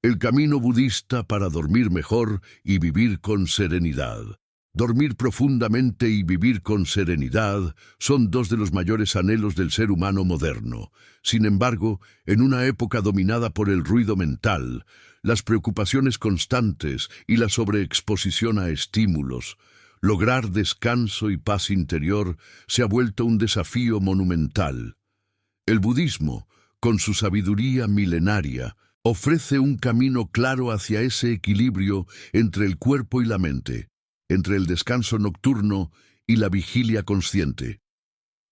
El camino budista para dormir mejor y vivir con serenidad. Dormir profundamente y vivir con serenidad son dos de los mayores anhelos del ser humano moderno. Sin embargo, en una época dominada por el ruido mental, las preocupaciones constantes y la sobreexposición a estímulos, lograr descanso y paz interior se ha vuelto un desafío monumental. El budismo, con su sabiduría milenaria, ofrece un camino claro hacia ese equilibrio entre el cuerpo y la mente, entre el descanso nocturno y la vigilia consciente.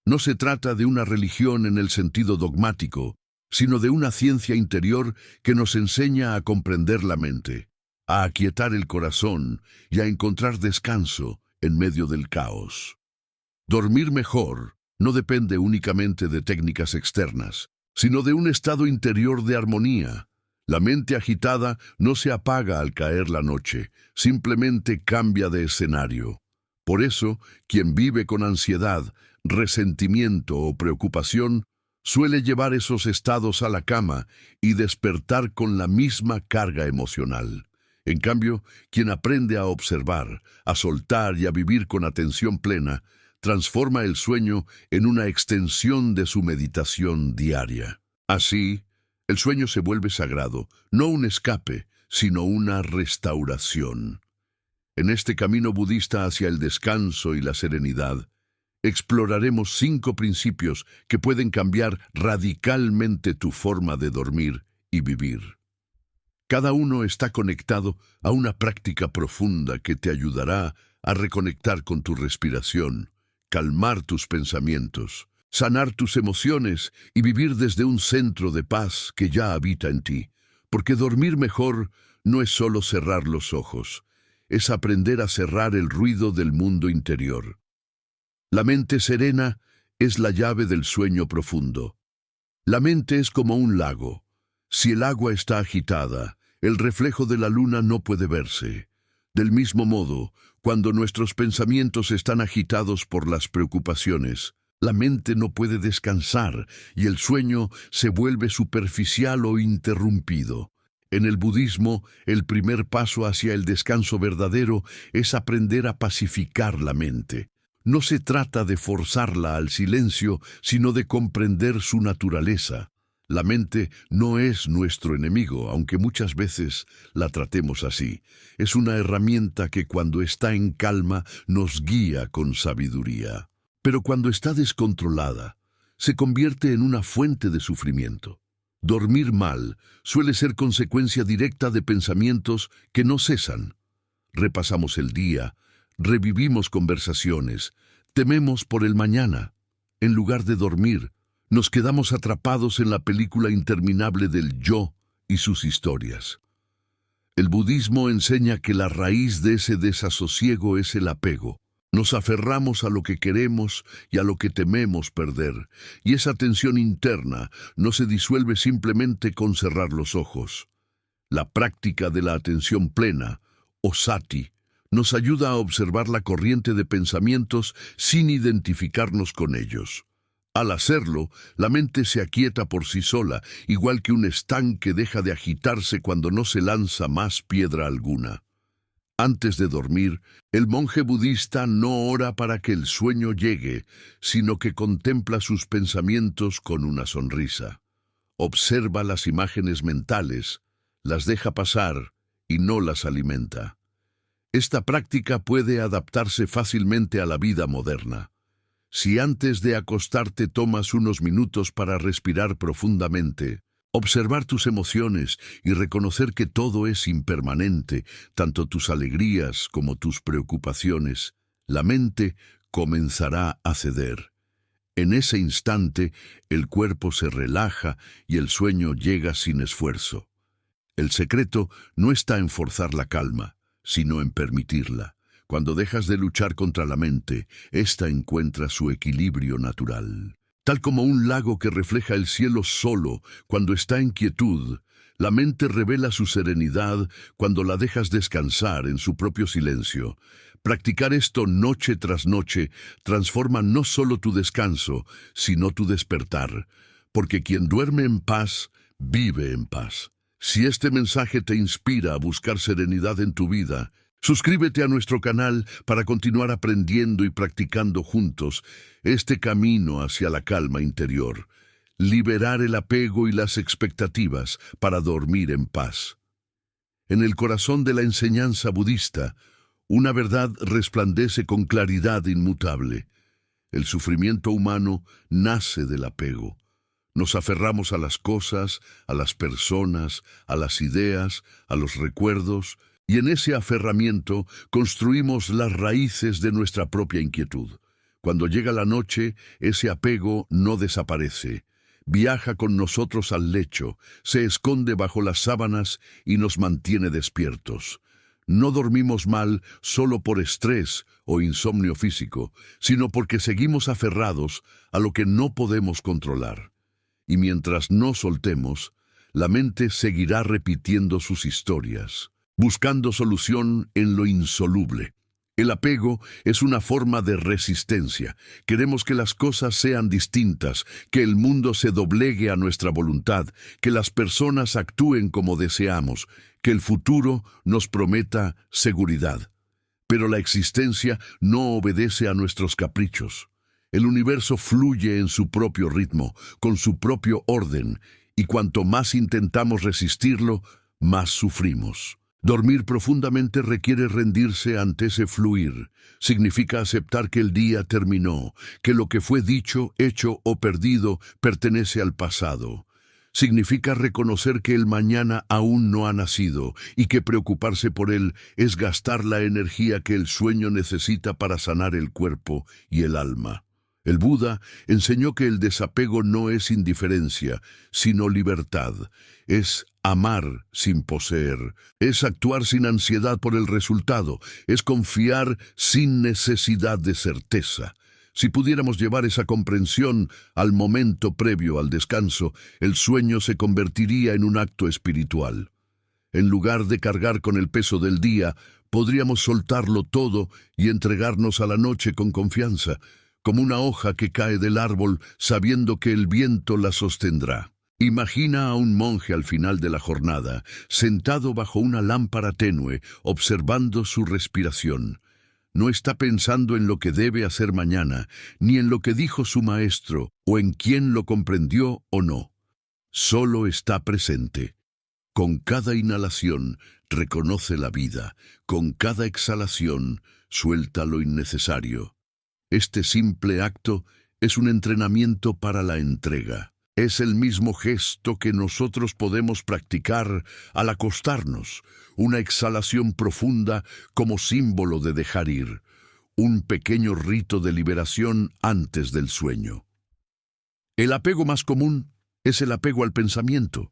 No se trata de una religión en el sentido dogmático, sino de una ciencia interior que nos enseña a comprender la mente, a aquietar el corazón y a encontrar descanso en medio del caos. Dormir mejor no depende únicamente de técnicas externas, sino de un estado interior de armonía. La mente agitada no se apaga al caer la noche, simplemente cambia de escenario. Por eso, quien vive con ansiedad, resentimiento o preocupación, suele llevar esos estados a la cama y despertar con la misma carga emocional. En cambio, quien aprende a observar, a soltar y a vivir con atención plena, transforma el sueño en una extensión de su meditación diaria. Así, el sueño se vuelve sagrado, no un escape, sino una restauración. En este camino budista hacia el descanso y la serenidad, exploraremos 5 principios que pueden cambiar radicalmente tu forma de dormir y vivir. Cada uno está conectado a una práctica profunda que te ayudará a reconectar con tu respiración, calmar tus pensamientos, sanar tus emociones y vivir desde un centro de paz que ya habita en ti. Porque dormir mejor no es solo cerrar los ojos, es aprender a cerrar el ruido del mundo interior. La mente serena es la llave del sueño profundo. La mente es como un lago. Si el agua está agitada, el reflejo de la luna no puede verse. Del mismo modo, cuando nuestros pensamientos están agitados por las preocupaciones, la mente no puede descansar y el sueño se vuelve superficial o interrumpido. En el budismo, el primer paso hacia el descanso verdadero es aprender a pacificar la mente. No se trata de forzarla al silencio, sino de comprender su naturaleza. La mente no es nuestro enemigo, aunque muchas veces la tratemos así. Es una herramienta que cuando está en calma nos guía con sabiduría. Pero cuando está descontrolada, se convierte en una fuente de sufrimiento. Dormir mal suele ser consecuencia directa de pensamientos que no cesan. Repasamos el día, revivimos conversaciones, tememos por el mañana. En lugar de dormir, nos quedamos atrapados en la película interminable del yo y sus historias. El budismo enseña que la raíz de ese desasosiego es el apego. Nos aferramos a lo que queremos y a lo que tememos perder, y esa tensión interna no se disuelve simplemente con cerrar los ojos. La práctica de la atención plena, o sati, nos ayuda a observar la corriente de pensamientos sin identificarnos con ellos. Al hacerlo, la mente se aquieta por sí sola, igual que un estanque deja de agitarse cuando no se lanza más piedra alguna. Antes de dormir, el monje budista no ora para que el sueño llegue, sino que contempla sus pensamientos con una sonrisa. Observa las imágenes mentales, las deja pasar y no las alimenta. Esta práctica puede adaptarse fácilmente a la vida moderna. Si antes de acostarte tomas unos minutos para respirar profundamente, observar tus emociones y reconocer que todo es impermanente, tanto tus alegrías como tus preocupaciones, la mente comenzará a ceder. En ese instante, el cuerpo se relaja y el sueño llega sin esfuerzo. El secreto no está en forzar la calma, sino en permitirla. Cuando dejas de luchar contra la mente, ésta encuentra su equilibrio natural. Tal como un lago que refleja el cielo solo cuando está en quietud, la mente revela su serenidad cuando la dejas descansar en su propio silencio. Practicar esto noche tras noche transforma no solo tu descanso, sino tu despertar, porque quien duerme en paz, vive en paz. Si este mensaje te inspira a buscar serenidad en tu vida, suscríbete a nuestro canal para continuar aprendiendo y practicando juntos este camino hacia la calma interior. Liberar el apego y las expectativas para dormir en paz. En el corazón de la enseñanza budista, una verdad resplandece con claridad inmutable. El sufrimiento humano nace del apego. Nos aferramos a las cosas, a las personas, a las ideas, a los recuerdos, y en ese aferramiento construimos las raíces de nuestra propia inquietud. Cuando llega la noche, ese apego no desaparece. Viaja con nosotros al lecho, se esconde bajo las sábanas y nos mantiene despiertos. No dormimos mal solo por estrés o insomnio físico, sino porque seguimos aferrados a lo que no podemos controlar. Y mientras no soltemos, la mente seguirá repitiendo sus historias, buscando solución en lo insoluble. El apego es una forma de resistencia. Queremos que las cosas sean distintas, que el mundo se doblegue a nuestra voluntad, que las personas actúen como deseamos, que el futuro nos prometa seguridad. Pero la existencia no obedece a nuestros caprichos. El universo fluye en su propio ritmo, con su propio orden, y cuanto más intentamos resistirlo, más sufrimos. Dormir profundamente requiere rendirse ante ese fluir. Significa aceptar que el día terminó, que lo que fue dicho, hecho o perdido pertenece al pasado. Significa reconocer que el mañana aún no ha nacido y que preocuparse por él es gastar la energía que el sueño necesita para sanar el cuerpo y el alma. El Buda enseñó que el desapego no es indiferencia, sino libertad. Es amar sin poseer, es actuar sin ansiedad por el resultado, es confiar sin necesidad de certeza. Si pudiéramos llevar esa comprensión al momento previo al descanso, el sueño se convertiría en un acto espiritual. En lugar de cargar con el peso del día, podríamos soltarlo todo y entregarnos a la noche con confianza, como una hoja que cae del árbol sabiendo que el viento la sostendrá. Imagina a un monje al final de la jornada, sentado bajo una lámpara tenue, observando su respiración. No está pensando en lo que debe hacer mañana, ni en lo que dijo su maestro, o en quién lo comprendió o no. Solo está presente. Con cada inhalación reconoce la vida, con cada exhalación suelta lo innecesario. Este simple acto es un entrenamiento para la entrega. Es el mismo gesto que nosotros podemos practicar al acostarnos, una exhalación profunda como símbolo de dejar ir, un pequeño rito de liberación antes del sueño. El apego más común es el apego al pensamiento.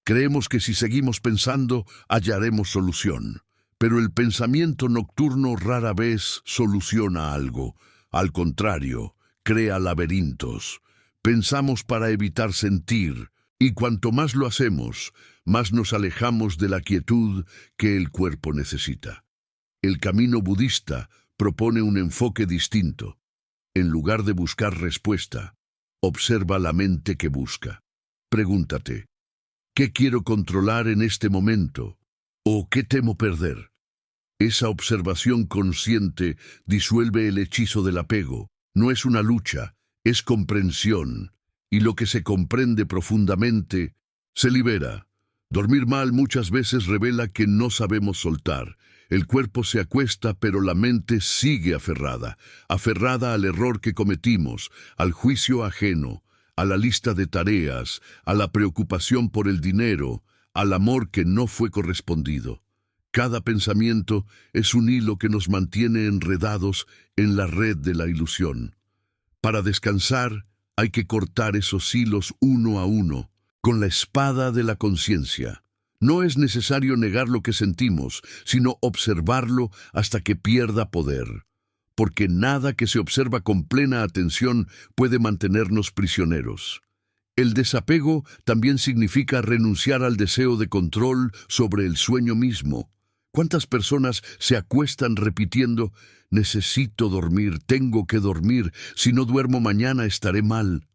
Creemos que si seguimos pensando, hallaremos solución, pero el pensamiento nocturno rara vez soluciona algo. Al contrario, crea laberintos. Pensamos para evitar sentir, y cuanto más lo hacemos, más nos alejamos de la quietud que el cuerpo necesita. El camino budista propone un enfoque distinto. En lugar de buscar respuesta, observa la mente que busca. Pregúntate, ¿qué quiero controlar en este momento? ¿O qué temo perder? Esa observación consciente disuelve el hechizo del apego. No es una lucha, es comprensión. Y lo que se comprende profundamente, se libera. Dormir mal muchas veces revela que no sabemos soltar. El cuerpo se acuesta, pero la mente sigue aferrada. Aferrada al error que cometimos, al juicio ajeno, a la lista de tareas, a la preocupación por el dinero, al amor que no fue correspondido. Cada pensamiento es un hilo que nos mantiene enredados en la red de la ilusión. Para descansar, hay que cortar esos hilos uno a uno, con la espada de la conciencia. No es necesario negar lo que sentimos, sino observarlo hasta que pierda poder. Porque nada que se observa con plena atención puede mantenernos prisioneros. El desapego también significa renunciar al deseo de control sobre el sueño mismo. ¿Cuántas personas se acuestan repitiendo, necesito dormir, tengo que dormir, si no duermo mañana estaré mal?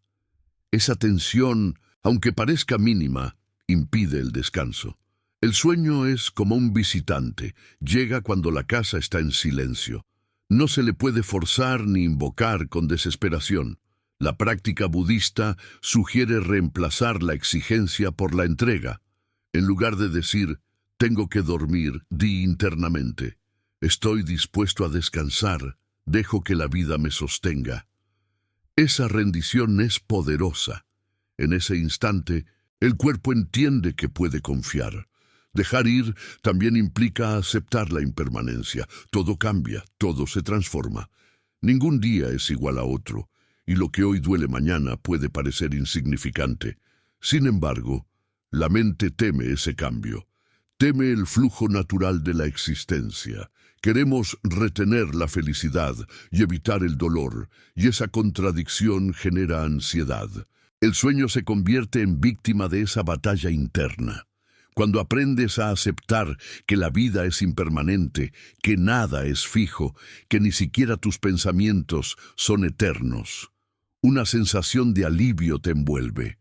Esa tensión, aunque parezca mínima, impide el descanso. El sueño es como un visitante, llega cuando la casa está en silencio. No se le puede forzar ni invocar con desesperación. La práctica budista sugiere reemplazar la exigencia por la entrega. En lugar de decir, tengo que dormir, di internamente, estoy dispuesto a descansar, dejo que la vida me sostenga. Esa rendición es poderosa. En ese instante, el cuerpo entiende que puede confiar. Dejar ir también implica aceptar la impermanencia. Todo cambia, todo se transforma. Ningún día es igual a otro, y lo que hoy duele mañana puede parecer insignificante. Sin embargo, la mente teme ese cambio. Teme el flujo natural de la existencia. Queremos retener la felicidad y evitar el dolor, y esa contradicción genera ansiedad. El sueño se convierte en víctima de esa batalla interna. Cuando aprendes a aceptar que la vida es impermanente, que nada es fijo, que ni siquiera tus pensamientos son eternos, una sensación de alivio te envuelve.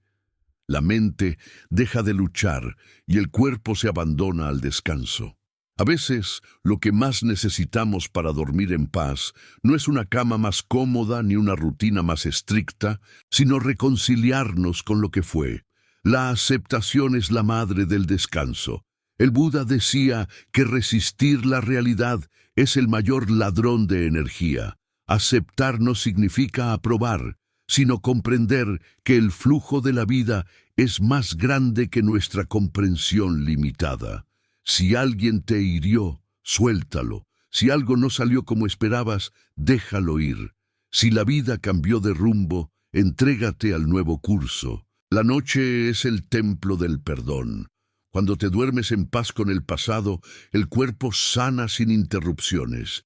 La mente deja de luchar y el cuerpo se abandona al descanso. A veces, lo que más necesitamos para dormir en paz no es una cama más cómoda ni una rutina más estricta, sino reconciliarnos con lo que fue. La aceptación es la madre del descanso. El Buda decía que resistir la realidad es el mayor ladrón de energía. Aceptar no significa aprobar, sino comprender que el flujo de la vida es más grande que nuestra comprensión limitada. Si alguien te hirió, suéltalo. Si algo no salió como esperabas, déjalo ir. Si la vida cambió de rumbo, entrégate al nuevo curso. La noche es el templo del perdón. Cuando te duermes en paz con el pasado, el cuerpo sana sin interrupciones.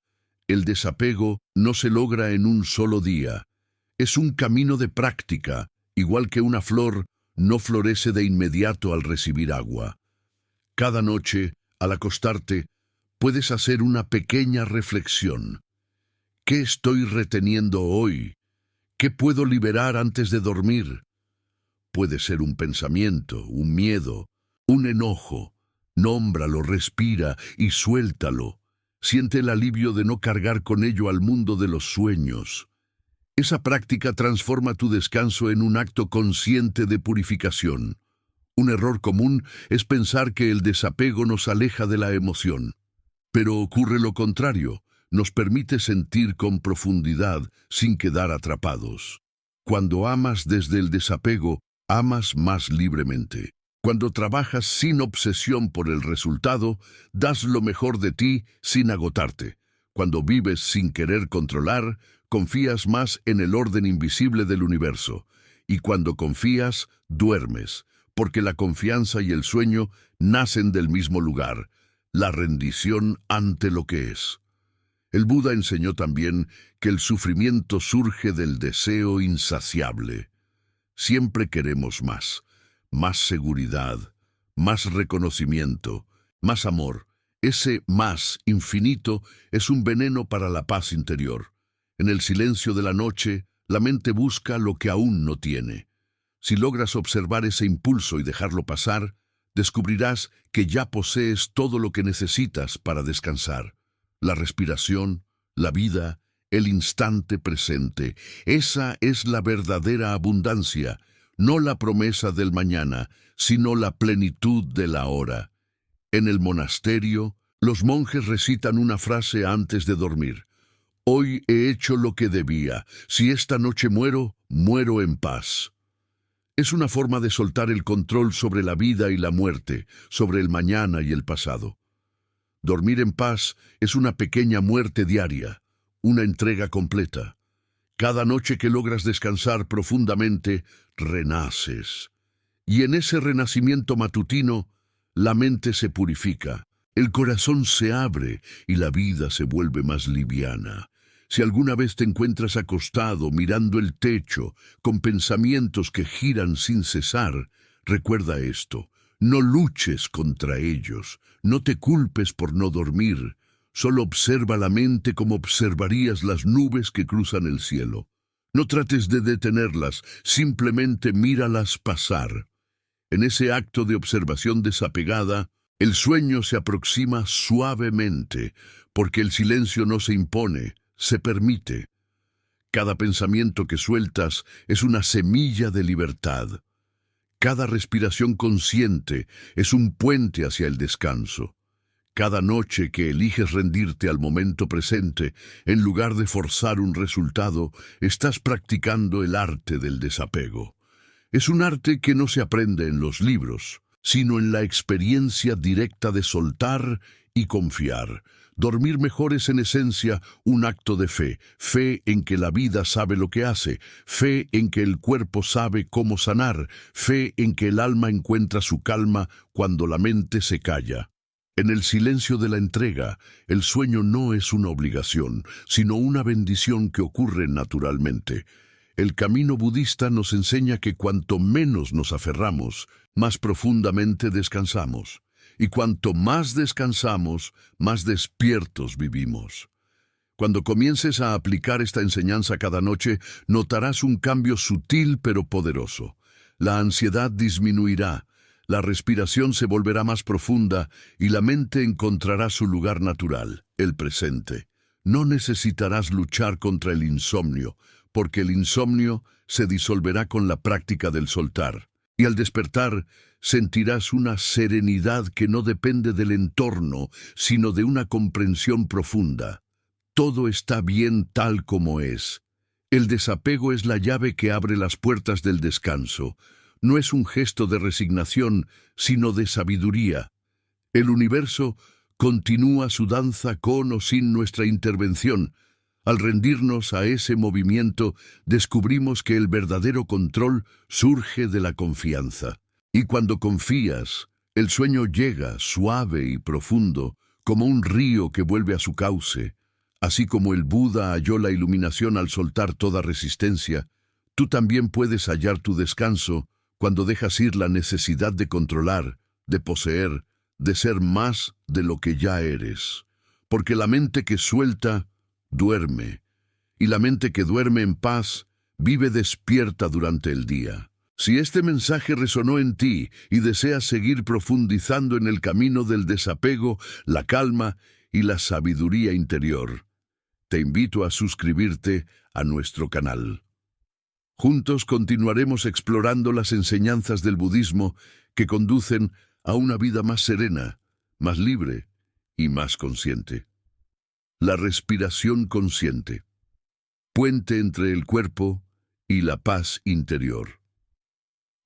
El desapego no se logra en un solo día. Es un camino de práctica, igual que una flor no florece de inmediato al recibir agua. Cada noche, al acostarte, puedes hacer una pequeña reflexión. ¿Qué estoy reteniendo hoy? ¿Qué puedo liberar antes de dormir? Puede ser un pensamiento, un miedo, un enojo. Nómbralo, respira y suéltalo. Siente el alivio de no cargar con ello al mundo de los sueños. Esa práctica transforma tu descanso en un acto consciente de purificación. Un error común es pensar que el desapego nos aleja de la emoción. Pero ocurre lo contrario, nos permite sentir con profundidad sin quedar atrapados. Cuando amas desde el desapego, amas más libremente. Cuando trabajas sin obsesión por el resultado, das lo mejor de ti sin agotarte. Cuando vives sin querer controlar, confías más en el orden invisible del universo. Y cuando confías, duermes, porque la confianza y el sueño nacen del mismo lugar, la rendición ante lo que es. El Buda enseñó también que el sufrimiento surge del deseo insaciable. Siempre queremos más, más seguridad, más reconocimiento, más amor. Ese más infinito es un veneno para la paz interior. En el silencio de la noche, la mente busca lo que aún no tiene. Si logras observar ese impulso y dejarlo pasar, descubrirás que ya posees todo lo que necesitas para descansar. La respiración, la vida, el instante presente. Esa es la verdadera abundancia, no la promesa del mañana, sino la plenitud de la hora. En el monasterio, los monjes recitan una frase antes de dormir. Hoy he hecho lo que debía. Si esta noche muero, muero en paz. Es una forma de soltar el control sobre la vida y la muerte, sobre el mañana y el pasado. Dormir en paz es una pequeña muerte diaria, una entrega completa. Cada noche que logras descansar profundamente, renaces. Y en ese renacimiento matutino, la mente se purifica, el corazón se abre y la vida se vuelve más liviana. Si alguna vez te encuentras acostado mirando el techo, con pensamientos que giran sin cesar, recuerda esto. No luches contra ellos, no te culpes por no dormir. Solo observa la mente como observarías las nubes que cruzan el cielo. No trates de detenerlas, simplemente míralas pasar. En ese acto de observación desapegada, el sueño se aproxima suavemente, porque el silencio no se impone, se permite. Cada pensamiento que sueltas es una semilla de libertad. Cada respiración consciente es un puente hacia el descanso. Cada noche que eliges rendirte al momento presente, en lugar de forzar un resultado, estás practicando el arte del desapego. Es un arte que no se aprende en los libros, sino en la experiencia directa de soltar y confiar. Dormir mejor es en esencia un acto de fe, fe en que la vida sabe lo que hace, fe en que el cuerpo sabe cómo sanar, fe en que el alma encuentra su calma cuando la mente se calla. En el silencio de la entrega, el sueño no es una obligación, sino una bendición que ocurre naturalmente. El camino budista nos enseña que cuanto menos nos aferramos, más profundamente descansamos. Y cuanto más descansamos, más despiertos vivimos. Cuando comiences a aplicar esta enseñanza cada noche, notarás un cambio sutil pero poderoso. La ansiedad disminuirá, la respiración se volverá más profunda y la mente encontrará su lugar natural, el presente. No necesitarás luchar contra el insomnio, porque el insomnio se disolverá con la práctica del soltar. Y al despertar, sentirás una serenidad que no depende del entorno, sino de una comprensión profunda. Todo está bien tal como es. El desapego es la llave que abre las puertas del descanso. No es un gesto de resignación, sino de sabiduría. El universo continúa su danza con o sin nuestra intervención. Al rendirnos a ese movimiento, descubrimos que el verdadero control surge de la confianza. Y cuando confías, el sueño llega suave y profundo, como un río que vuelve a su cauce. Así como el Buda halló la iluminación al soltar toda resistencia, tú también puedes hallar tu descanso cuando dejas ir la necesidad de controlar, de poseer, de ser más de lo que ya eres. Porque la mente que suelta, duerme, y la mente que duerme en paz vive despierta durante el día. Si este mensaje resonó en ti y deseas seguir profundizando en el camino del desapego, la calma y la sabiduría interior, te invito a suscribirte a nuestro canal. Juntos continuaremos explorando las enseñanzas del budismo que conducen a una vida más serena, más libre y más consciente. La respiración consciente, puente entre el cuerpo y la paz interior.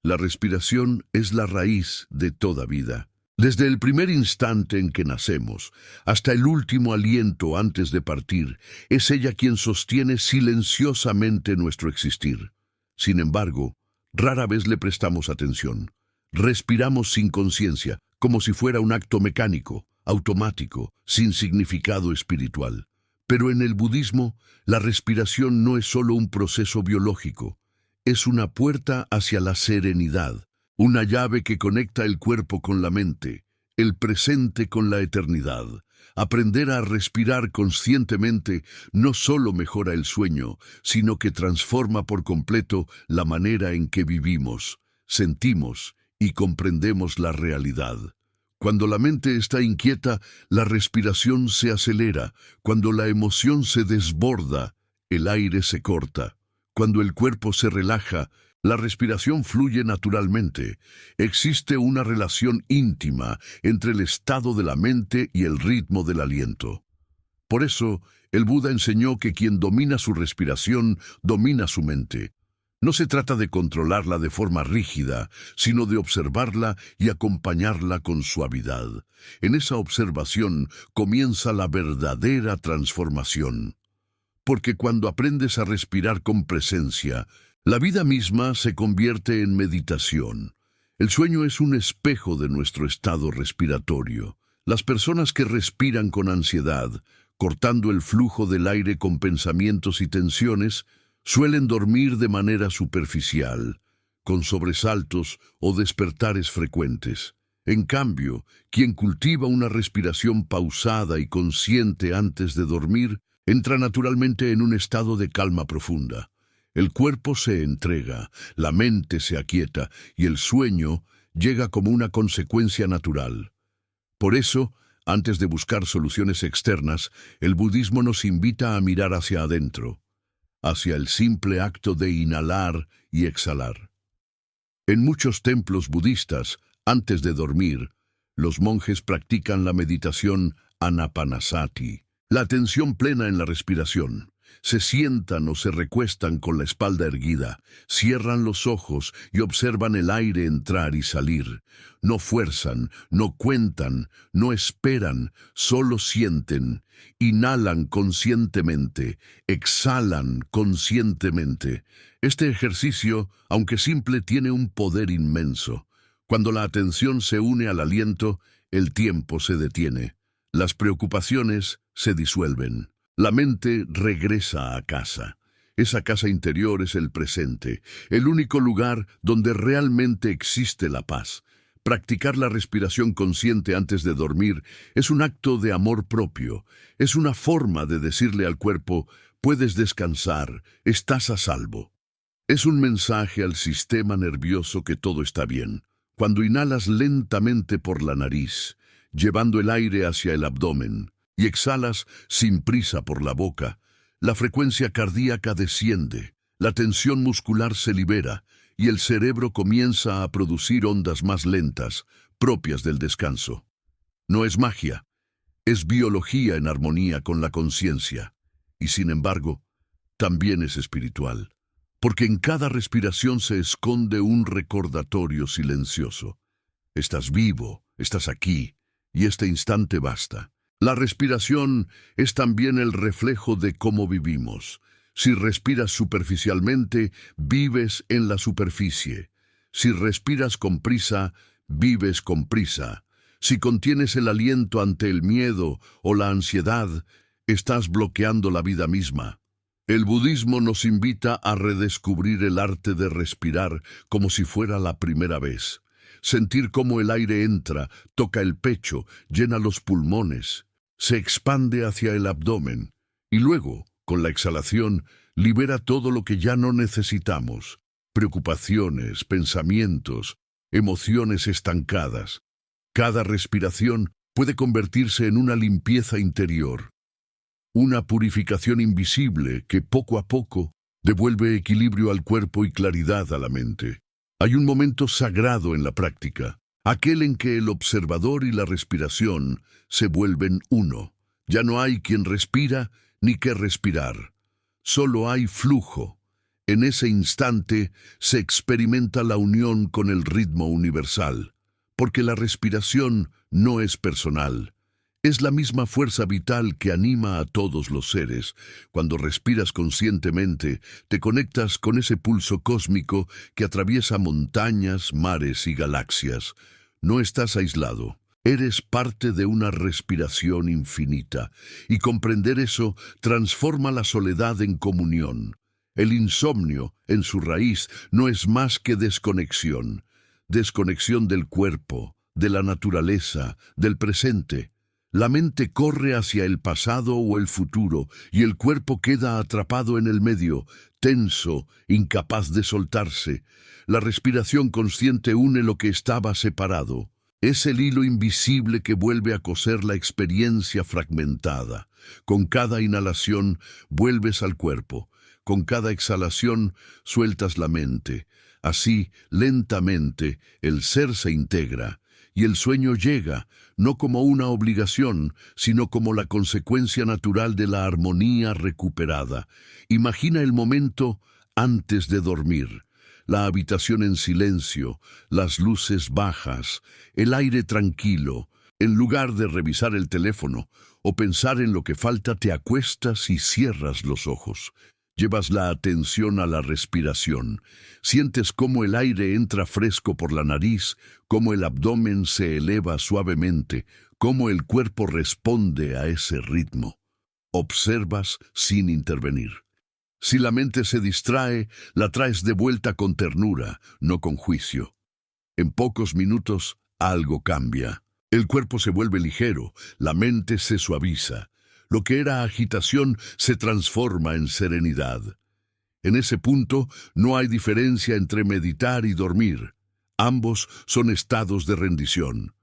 La respiración es la raíz de toda vida. Desde el primer instante en que nacemos hasta el último aliento antes de partir, es ella quien sostiene silenciosamente nuestro existir. Sin embargo, rara vez le prestamos atención. Respiramos sin conciencia, como si fuera un acto mecánico, automático, sin significado espiritual. Pero en el budismo, la respiración no es solo un proceso biológico, es una puerta hacia la serenidad, una llave que conecta el cuerpo con la mente, el presente con la eternidad. Aprender a respirar conscientemente no solo mejora el sueño, sino que transforma por completo la manera en que vivimos, sentimos y comprendemos la realidad. Cuando la mente está inquieta, la respiración se acelera. Cuando la emoción se desborda, el aire se corta. Cuando el cuerpo se relaja, la respiración fluye naturalmente. Existe una relación íntima entre el estado de la mente y el ritmo del aliento. Por eso, el Buda enseñó que quien domina su respiración, domina su mente. No se trata de controlarla de forma rígida, sino de observarla y acompañarla con suavidad. En esa observación comienza la verdadera transformación. Porque cuando aprendes a respirar con presencia, la vida misma se convierte en meditación. El sueño es un espejo de nuestro estado respiratorio. Las personas que respiran con ansiedad, cortando el flujo del aire con pensamientos y tensiones, suelen dormir de manera superficial, con sobresaltos o despertares frecuentes. En cambio, quien cultiva una respiración pausada y consciente antes de dormir, entra naturalmente en un estado de calma profunda. El cuerpo se entrega, la mente se aquieta y el sueño llega como una consecuencia natural. Por eso, antes de buscar soluciones externas, el budismo nos invita a mirar hacia adentro, hacia el simple acto de inhalar y exhalar. En muchos templos budistas, antes de dormir, los monjes practican la meditación Anapanasati, la atención plena en la respiración. Se sientan o se recuestan con la espalda erguida, cierran los ojos y observan el aire entrar y salir. No fuerzan, no cuentan, no esperan, solo sienten. Inhalan conscientemente, exhalan conscientemente. Este ejercicio, aunque simple, tiene un poder inmenso. Cuando la atención se une al aliento, el tiempo se detiene. Las preocupaciones se disuelven. La mente regresa a casa. Esa casa interior es el presente, el único lugar donde realmente existe la paz. Practicar la respiración consciente antes de dormir es un acto de amor propio. Es una forma de decirle al cuerpo, puedes descansar, estás a salvo. Es un mensaje al sistema nervioso que todo está bien. Cuando inhalas lentamente por la nariz, llevando el aire hacia el abdomen, y exhalas sin prisa por la boca, la frecuencia cardíaca desciende, la tensión muscular se libera y el cerebro comienza a producir ondas más lentas, propias del descanso. No es magia, es biología en armonía con la conciencia, y sin embargo, también es espiritual, porque en cada respiración se esconde un recordatorio silencioso. Estás vivo, estás aquí, y este instante basta. La respiración es también el reflejo de cómo vivimos. Si respiras superficialmente, vives en la superficie. Si respiras con prisa, vives con prisa. Si contienes el aliento ante el miedo o la ansiedad, estás bloqueando la vida misma. El budismo nos invita a redescubrir el arte de respirar como si fuera la primera vez. Sentir cómo el aire entra, toca el pecho, llena los pulmones, se expande hacia el abdomen y luego, con la exhalación, libera todo lo que ya no necesitamos. Preocupaciones, pensamientos, emociones estancadas. Cada respiración puede convertirse en una limpieza interior, una purificación invisible que poco a poco devuelve equilibrio al cuerpo y claridad a la mente. Hay un momento sagrado en la práctica, aquel en que el observador y la respiración se vuelven uno. Ya no hay quien respira ni qué respirar. Solo hay flujo. En ese instante se experimenta la unión con el ritmo universal, porque la respiración no es personal. Es la misma fuerza vital que anima a todos los seres. Cuando respiras conscientemente, te conectas con ese pulso cósmico que atraviesa montañas, mares y galaxias. No estás aislado. Eres parte de una respiración infinita, y comprender eso transforma la soledad en comunión. El insomnio, en su raíz, no es más que desconexión. Desconexión del cuerpo, de la naturaleza, del presente. La mente corre hacia el pasado o el futuro, y el cuerpo queda atrapado en el medio, tenso, incapaz de soltarse. La respiración consciente une lo que estaba separado. Es el hilo invisible que vuelve a coser la experiencia fragmentada. Con cada inhalación vuelves al cuerpo. Con cada exhalación sueltas la mente. Así, lentamente, el ser se integra. Y el sueño llega, no como una obligación, sino como la consecuencia natural de la armonía recuperada. Imagina el momento antes de dormir. La habitación en silencio, las luces bajas, el aire tranquilo. En lugar de revisar el teléfono o pensar en lo que falta, te acuestas y cierras los ojos. Llevas la atención a la respiración. Sientes cómo el aire entra fresco por la nariz, cómo el abdomen se eleva suavemente, cómo el cuerpo responde a ese ritmo. Observas sin intervenir. Si la mente se distrae, la traes de vuelta con ternura, no con juicio. En pocos minutos, algo cambia. El cuerpo se vuelve ligero, la mente se suaviza. Lo que era agitación se transforma en serenidad. En ese punto no hay diferencia entre meditar y dormir. Ambos son estados de rendición.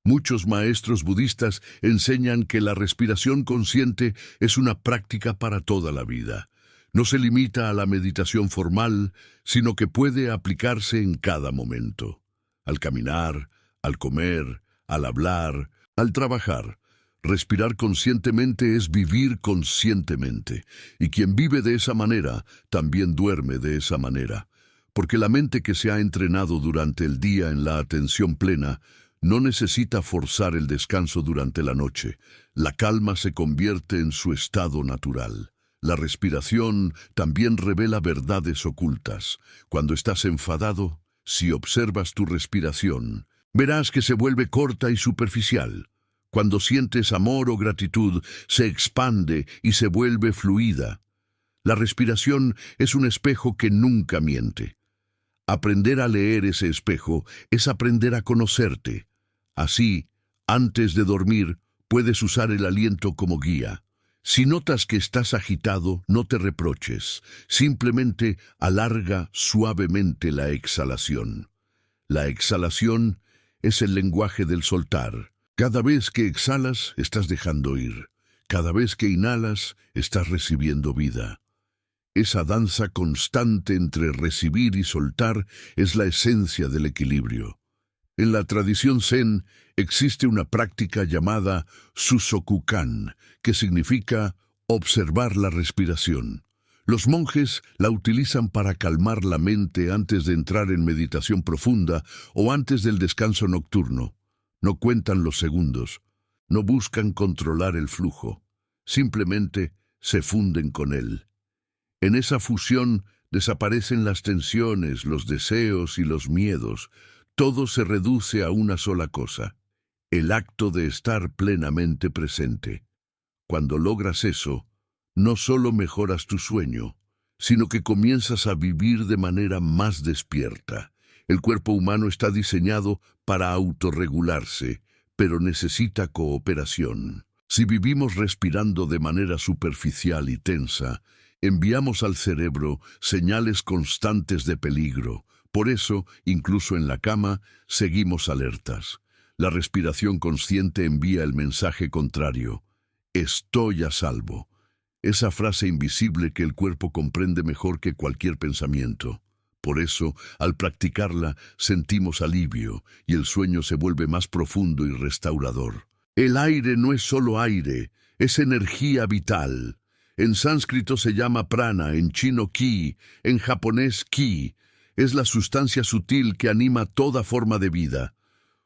Muchos maestros budistas enseñan que la respiración consciente es una práctica para toda la vida. No se limita a la meditación formal, sino que puede aplicarse en cada momento. Al caminar, al comer, al hablar, al trabajar. Respirar conscientemente es vivir conscientemente, y quien vive de esa manera, también duerme de esa manera. Porque la mente que se ha entrenado durante el día en la atención plena, no necesita forzar el descanso durante la noche. La calma se convierte en su estado natural. La respiración también revela verdades ocultas. Cuando estás enfadado, si observas tu respiración, verás que se vuelve corta y superficial. Cuando sientes amor o gratitud, se expande y se vuelve fluida. La respiración es un espejo que nunca miente. Aprender a leer ese espejo es aprender a conocerte. Así, antes de dormir, puedes usar el aliento como guía. Si notas que estás agitado, no te reproches. Simplemente alarga suavemente la exhalación. La exhalación es el lenguaje del soltar. Cada vez que exhalas, estás dejando ir. Cada vez que inhalas, estás recibiendo vida. Esa danza constante entre recibir y soltar es la esencia del equilibrio. En la tradición Zen existe una práctica llamada Susoku-kan, que significa observar la respiración. Los monjes la utilizan para calmar la mente antes de entrar en meditación profunda o antes del descanso nocturno. No cuentan los segundos, no buscan controlar el flujo, simplemente se funden con él. En esa fusión desaparecen las tensiones, los deseos y los miedos. Todo se reduce a una sola cosa, el acto de estar plenamente presente. Cuando logras eso, no solo mejoras tu sueño, sino que comienzas a vivir de manera más despierta. El cuerpo humano está diseñado para autorregularse, pero necesita cooperación. Si vivimos respirando de manera superficial y tensa, enviamos al cerebro señales constantes de peligro. Por eso, incluso en la cama, seguimos alertas. La respiración consciente envía el mensaje contrario. Estoy a salvo. Esa frase invisible que el cuerpo comprende mejor que cualquier pensamiento. Por eso, al practicarla, sentimos alivio y el sueño se vuelve más profundo y restaurador. El aire no es solo aire, es energía vital. En sánscrito se llama prana, en chino ki, en japonés ki. Es la sustancia sutil que anima toda forma de vida.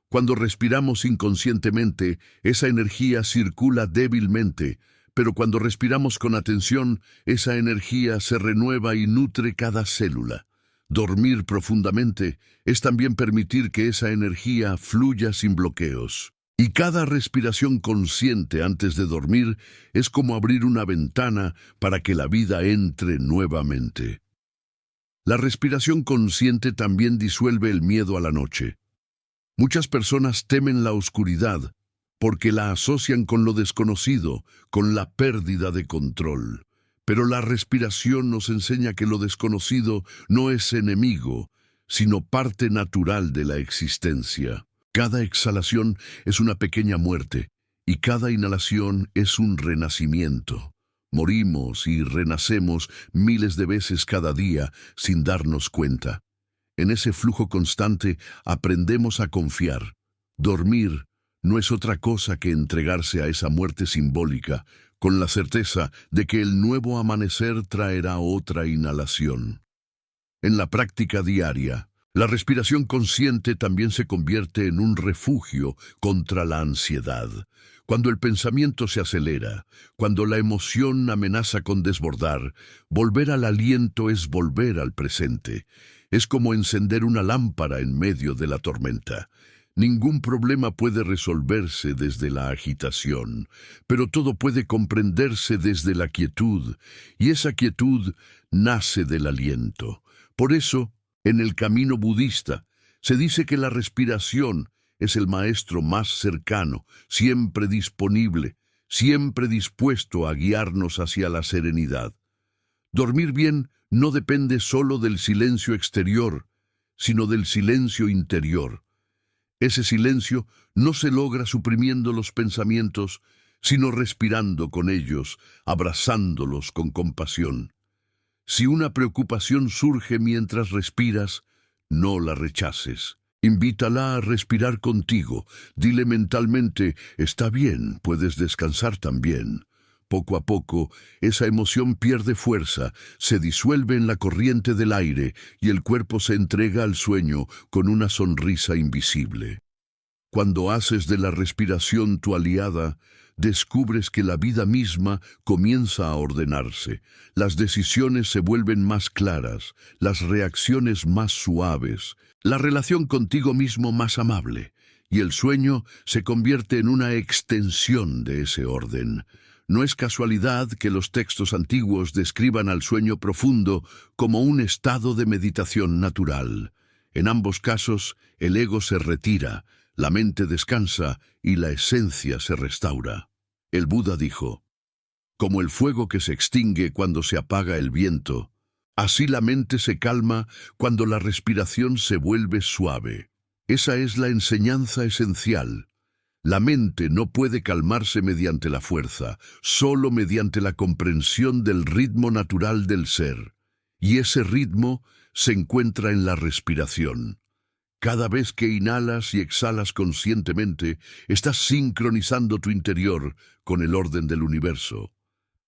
Cuando respiramos inconscientemente, esa energía circula débilmente, pero cuando respiramos con atención, esa energía se renueva y nutre cada célula. Dormir profundamente es también permitir que esa energía fluya sin bloqueos. Y cada respiración consciente antes de dormir es como abrir una ventana para que la vida entre nuevamente. La respiración consciente también disuelve el miedo a la noche. Muchas personas temen la oscuridad porque la asocian con lo desconocido, con la pérdida de control. Pero la respiración nos enseña que lo desconocido no es enemigo, sino parte natural de la existencia. Cada exhalación es una pequeña muerte y cada inhalación es un renacimiento. Morimos y renacemos miles de veces cada día sin darnos cuenta. En ese flujo constante aprendemos a confiar. Dormir no es otra cosa que entregarse a esa muerte simbólica, con la certeza de que el nuevo amanecer traerá otra inhalación. En la práctica diaria, la respiración consciente también se convierte en un refugio contra la ansiedad. Cuando el pensamiento se acelera, cuando la emoción amenaza con desbordar, volver al aliento es volver al presente. Es como encender una lámpara en medio de la tormenta. Ningún problema puede resolverse desde la agitación, pero todo puede comprenderse desde la quietud, y esa quietud nace del aliento. Por eso, en el camino budista, se dice que la respiración es el maestro más cercano, siempre disponible, siempre dispuesto a guiarnos hacia la serenidad. Dormir bien no depende solo del silencio exterior, sino del silencio interior. Ese silencio no se logra suprimiendo los pensamientos, sino respirando con ellos, abrazándolos con compasión. Si una preocupación surge mientras respiras, no la rechaces. Invítala a respirar contigo. Dile mentalmente, está bien, puedes descansar también. Poco a poco, esa emoción pierde fuerza, se disuelve en la corriente del aire y el cuerpo se entrega al sueño con una sonrisa invisible. Cuando haces de la respiración tu aliada, descubres que la vida misma comienza a ordenarse. Las decisiones se vuelven más claras, las reacciones más suaves, la relación contigo mismo más amable, y el sueño se convierte en una extensión de ese orden. No es casualidad que los textos antiguos describan al sueño profundo como un estado de meditación natural. En ambos casos, el ego se retira, la mente descansa y la esencia se restaura. El Buda dijo, como el fuego que se extingue cuando se apaga el viento, así la mente se calma cuando la respiración se vuelve suave. Esa es la enseñanza esencial. La mente no puede calmarse mediante la fuerza, solo mediante la comprensión del ritmo natural del ser. Y ese ritmo se encuentra en la respiración. Cada vez que inhalas y exhalas conscientemente, estás sincronizando tu interior con el orden del universo.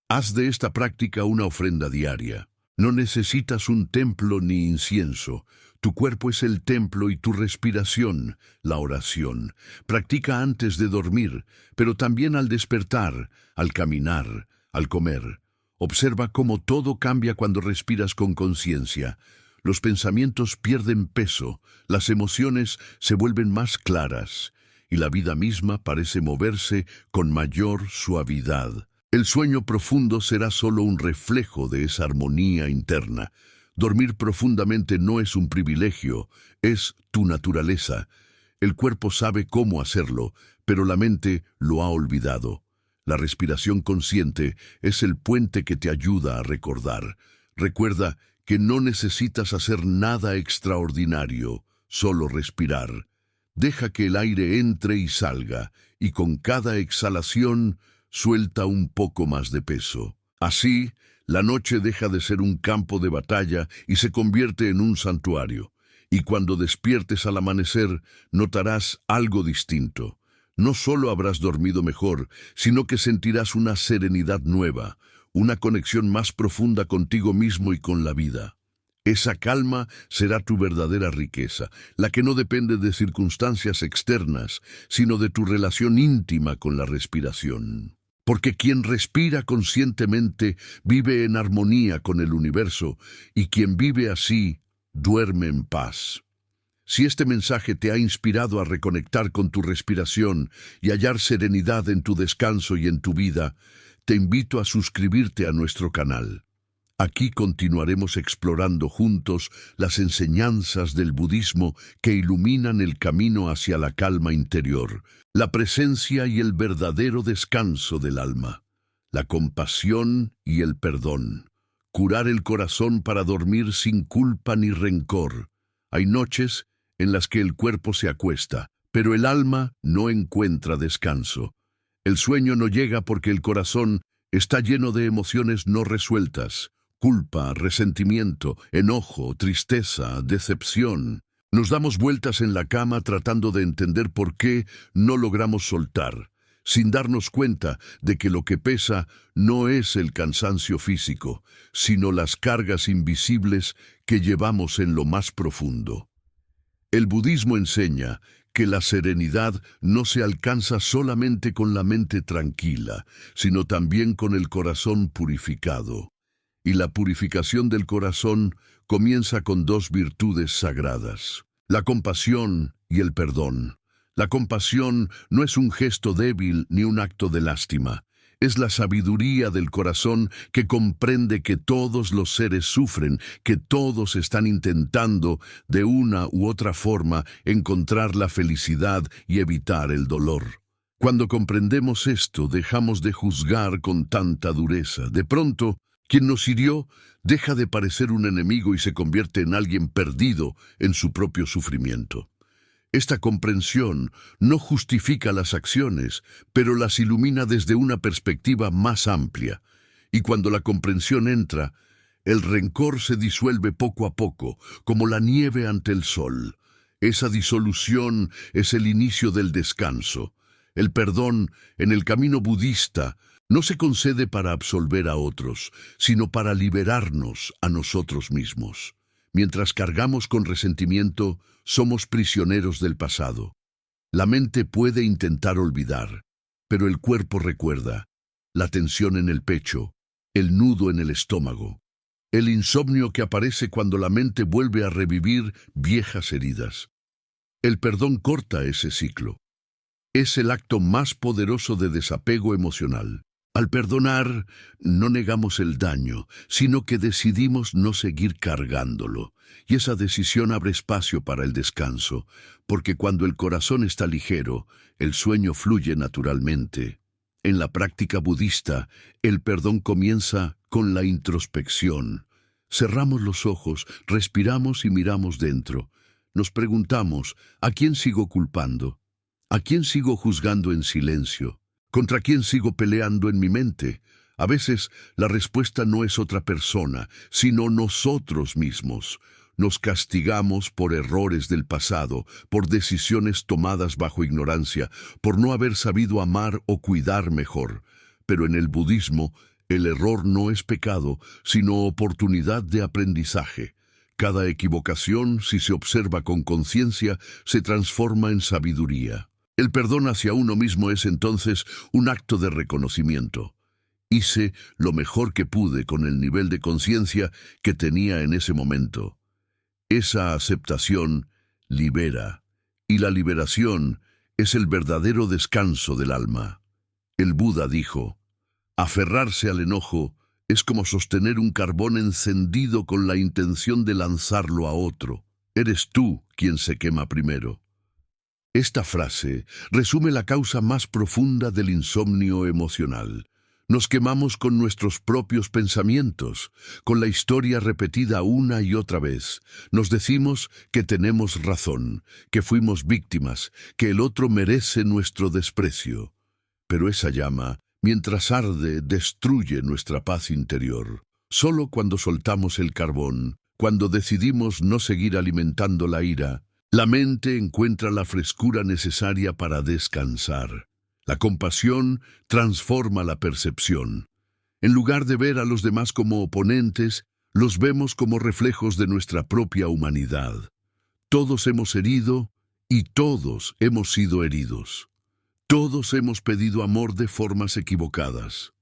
Haz de esta práctica una ofrenda diaria. No necesitas un templo ni incienso. Tu cuerpo es el templo y tu respiración, la oración. Practica antes de dormir, pero también al despertar, al caminar, al comer. Observa cómo todo cambia cuando respiras con conciencia. Los pensamientos pierden peso, las emociones se vuelven más claras, y la vida misma parece moverse con mayor suavidad. El sueño profundo será solo un reflejo de esa armonía interna. Dormir profundamente no es un privilegio, es tu naturaleza. El cuerpo sabe cómo hacerlo, pero la mente lo ha olvidado. La respiración consciente es el puente que te ayuda a recordar. Recuerda que no necesitas hacer nada extraordinario, solo respirar. Deja que el aire entre y salga, y con cada exhalación suelta un poco más de peso. Así, la noche deja de ser un campo de batalla y se convierte en un santuario. Y cuando despiertes al amanecer, notarás algo distinto. No solo habrás dormido mejor, sino que sentirás una serenidad nueva, una conexión más profunda contigo mismo y con la vida. Esa calma será tu verdadera riqueza, la que no depende de circunstancias externas, sino de tu relación íntima con la respiración. Porque quien respira conscientemente vive en armonía con el universo, y quien vive así, duerme en paz. Si este mensaje te ha inspirado a reconectar con tu respiración y hallar serenidad en tu descanso y en tu vida, te invito a suscribirte a nuestro canal. Aquí continuaremos explorando juntos las enseñanzas del budismo que iluminan el camino hacia la calma interior, la presencia y el verdadero descanso del alma, la compasión y el perdón, curar el corazón para dormir sin culpa ni rencor. Hay noches en las que el cuerpo se acuesta, pero el alma no encuentra descanso. El sueño no llega porque el corazón está lleno de emociones no resueltas. Culpa, resentimiento, enojo, tristeza, decepción. Nos damos vueltas en la cama tratando de entender por qué no logramos soltar, sin darnos cuenta de que lo que pesa no es el cansancio físico, sino las cargas invisibles que llevamos en lo más profundo. El budismo enseña que la serenidad no se alcanza solamente con la mente tranquila, sino también con el corazón purificado. Y la purificación del corazón comienza con dos virtudes sagradas, la compasión y el perdón. La compasión no es un gesto débil ni un acto de lástima. Es la sabiduría del corazón que comprende que todos los seres sufren, que todos están intentando, de una u otra forma, encontrar la felicidad y evitar el dolor. Cuando comprendemos esto, dejamos de juzgar con tanta dureza. De pronto, Quien nos hirió deja de parecer un enemigo y se convierte en alguien perdido en su propio sufrimiento. Esta comprensión no justifica las acciones, pero las ilumina desde una perspectiva más amplia. Y cuando la comprensión entra, el rencor se disuelve poco a poco, como la nieve ante el sol. Esa disolución es el inicio del descanso. El perdón, en el camino budista, no se concede para absolver a otros, sino para liberarnos a nosotros mismos. Mientras cargamos con resentimiento, somos prisioneros del pasado. La mente puede intentar olvidar, pero el cuerpo recuerda. La tensión en el pecho, el nudo en el estómago, el insomnio que aparece cuando la mente vuelve a revivir viejas heridas. El perdón corta ese ciclo. Es el acto más poderoso de desapego emocional. Al perdonar, no negamos el daño, sino que decidimos no seguir cargándolo. Y esa decisión abre espacio para el descanso, porque cuando el corazón está ligero, el sueño fluye naturalmente. En la práctica budista, el perdón comienza con la introspección. Cerramos los ojos, respiramos y miramos dentro. Nos preguntamos, ¿a quién sigo culpando? ¿A quién sigo juzgando en silencio? ¿Contra quién sigo peleando en mi mente? A veces la respuesta no es otra persona, sino nosotros mismos. Nos castigamos por errores del pasado, por decisiones tomadas bajo ignorancia, por no haber sabido amar o cuidar mejor. Pero en el budismo, el error no es pecado, sino oportunidad de aprendizaje. Cada equivocación, si se observa con conciencia, se transforma en sabiduría. El perdón hacia uno mismo es entonces un acto de reconocimiento. Hice lo mejor que pude con el nivel de conciencia que tenía en ese momento. Esa aceptación libera, y la liberación es el verdadero descanso del alma. El Buda dijo, aferrarse al enojo es como sostener un carbón encendido con la intención de lanzarlo a otro. Eres tú quien se quema primero. Esta frase resume la causa más profunda del insomnio emocional. Nos quemamos con nuestros propios pensamientos, con la historia repetida una y otra vez. Nos decimos que tenemos razón, que fuimos víctimas, que el otro merece nuestro desprecio. Pero esa llama, mientras arde, destruye nuestra paz interior. Solo cuando soltamos el carbón, cuando decidimos no seguir alimentando la ira, la mente encuentra la frescura necesaria para descansar. La compasión transforma la percepción. En lugar de ver a los demás como oponentes, los vemos como reflejos de nuestra propia humanidad. Todos hemos herido y todos hemos sido heridos. Todos hemos pedido amor de formas equivocadas.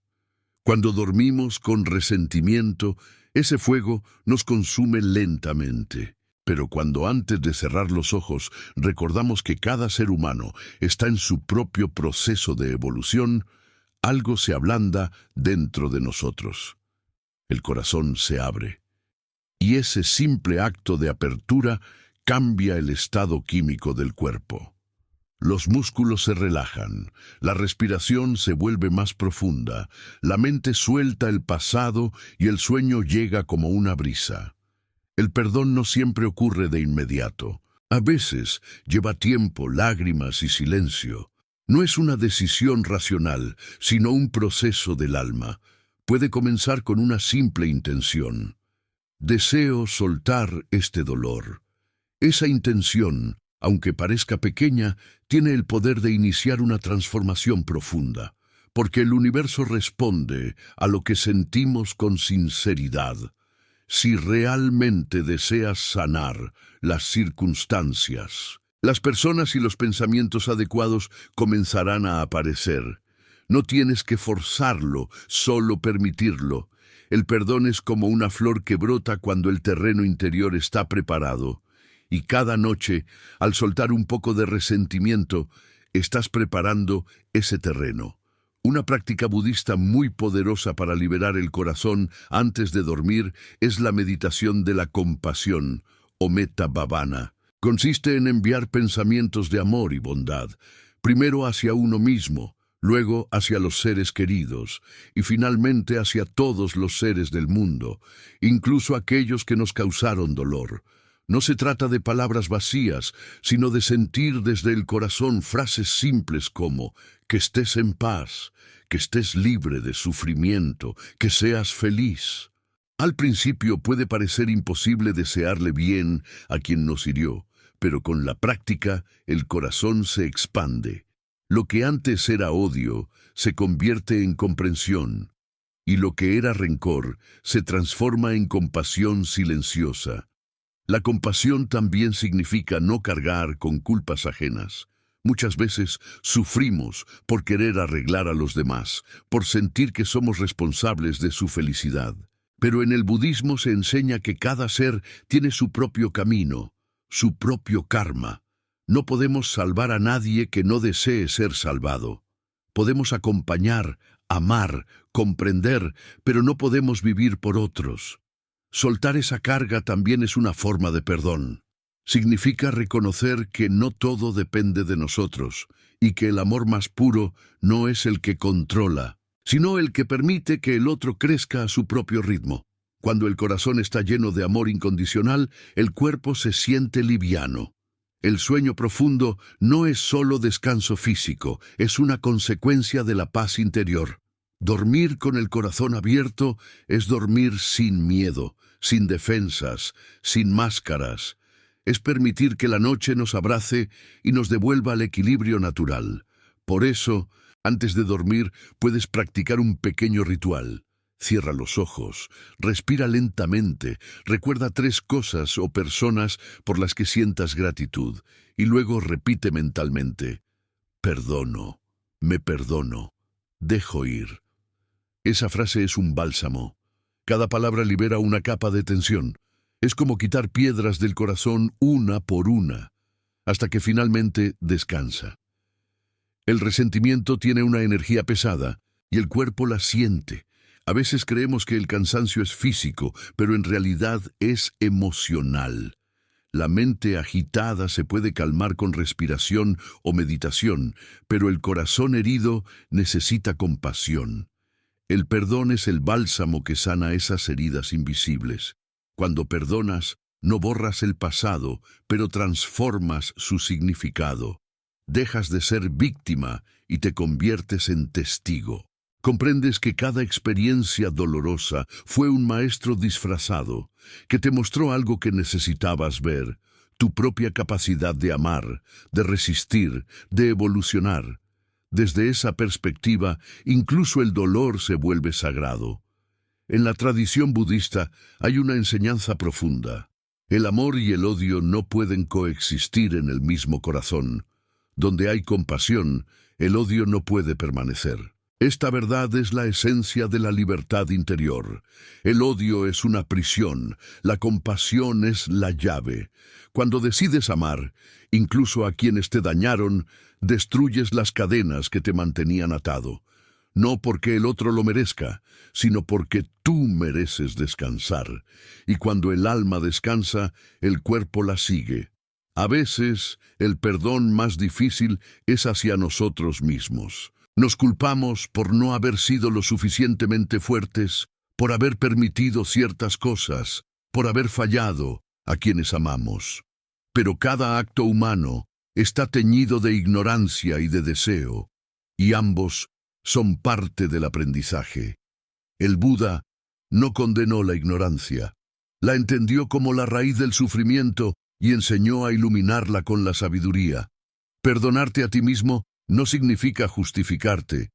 Cuando dormimos con resentimiento, ese fuego nos consume lentamente. Pero cuando antes de cerrar los ojos recordamos que cada ser humano está en su propio proceso de evolución, algo se ablanda dentro de nosotros. El corazón se abre. Y ese simple acto de apertura cambia el estado químico del cuerpo. Los músculos se relajan, la respiración se vuelve más profunda, la mente suelta el pasado y el sueño llega como una brisa. El perdón no siempre ocurre de inmediato. A veces lleva tiempo, lágrimas y silencio. No es una decisión racional, sino un proceso del alma. Puede comenzar con una simple intención. Deseo soltar este dolor. Esa intención, aunque parezca pequeña, tiene el poder de iniciar una transformación profunda, porque el universo responde a lo que sentimos con sinceridad. Si realmente deseas sanar las circunstancias, las personas y los pensamientos adecuados comenzarán a aparecer. No tienes que forzarlo, solo permitirlo. El perdón es como una flor que brota cuando el terreno interior está preparado. Y cada noche, al soltar un poco de resentimiento, estás preparando ese terreno. Una práctica budista muy poderosa para liberar el corazón antes de dormir es la meditación de la compasión, o metta bhavana. Consiste en enviar pensamientos de amor y bondad, primero hacia uno mismo, luego hacia los seres queridos y finalmente hacia todos los seres del mundo, incluso aquellos que nos causaron dolor. No se trata de palabras vacías, sino de sentir desde el corazón frases simples como que estés en paz, que estés libre de sufrimiento, que seas feliz. Al principio puede parecer imposible desearle bien a quien nos hirió, pero con la práctica el corazón se expande. Lo que antes era odio se convierte en comprensión, y lo que era rencor se transforma en compasión silenciosa. La compasión también significa no cargar con culpas ajenas. Muchas veces sufrimos por querer arreglar a los demás, por sentir que somos responsables de su felicidad. Pero en el budismo se enseña que cada ser tiene su propio camino, su propio karma. No podemos salvar a nadie que no desee ser salvado. Podemos acompañar, amar, comprender, pero no podemos vivir por otros. Soltar esa carga también es una forma de perdón. Significa reconocer que no todo depende de nosotros y que el amor más puro no es el que controla, sino el que permite que el otro crezca a su propio ritmo. Cuando el corazón está lleno de amor incondicional, el cuerpo se siente liviano. El sueño profundo no es solo descanso físico, es una consecuencia de la paz interior. Dormir con el corazón abierto es dormir sin miedo, sin defensas, sin máscaras. Es permitir que la noche nos abrace y nos devuelva al equilibrio natural. Por eso, antes de dormir, puedes practicar un pequeño ritual. Cierra los ojos, respira lentamente, recuerda 3 cosas o personas por las que sientas gratitud, y luego repite mentalmente: perdono, me perdono, dejo ir. Esa frase es un bálsamo. Cada palabra libera una capa de tensión. Es como quitar piedras del corazón una por una, hasta que finalmente descansa. El resentimiento tiene una energía pesada, y el cuerpo la siente. A veces creemos que el cansancio es físico, pero en realidad es emocional. La mente agitada se puede calmar con respiración o meditación, pero el corazón herido necesita compasión. El perdón es el bálsamo que sana esas heridas invisibles. Cuando perdonas, no borras el pasado, pero transformas su significado. Dejas de ser víctima y te conviertes en testigo. Comprendes que cada experiencia dolorosa fue un maestro disfrazado, que te mostró algo que necesitabas ver, tu propia capacidad de amar, de resistir, de evolucionar. Desde esa perspectiva, incluso el dolor se vuelve sagrado. En la tradición budista hay una enseñanza profunda. El amor y el odio no pueden coexistir en el mismo corazón. Donde hay compasión, el odio no puede permanecer. Esta verdad es la esencia de la libertad interior. El odio es una prisión, la compasión es la llave. Cuando decides amar, incluso a quienes te dañaron, destruyes las cadenas que te mantenían atado. No porque el otro lo merezca, sino porque tú mereces descansar. Y cuando el alma descansa, el cuerpo la sigue. A veces, el perdón más difícil es hacia nosotros mismos. Nos culpamos por no haber sido lo suficientemente fuertes, por haber permitido ciertas cosas, por haber fallado a quienes amamos. Pero cada acto humano está teñido de ignorancia y de deseo, y ambos son parte del aprendizaje. El Buda no condenó la ignorancia, la entendió como la raíz del sufrimiento y enseñó a iluminarla con la sabiduría. Perdonarte a ti mismo no significa justificarte,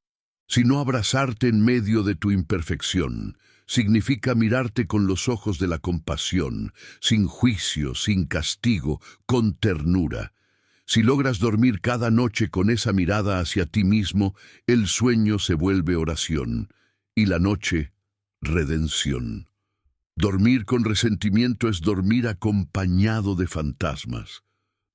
sino abrazarte en medio de tu imperfección. Significa mirarte con los ojos de la compasión, sin juicio, sin castigo, con ternura. Si logras dormir cada noche con esa mirada hacia ti mismo, el sueño se vuelve oración, y la noche, redención. Dormir con resentimiento es dormir acompañado de fantasmas.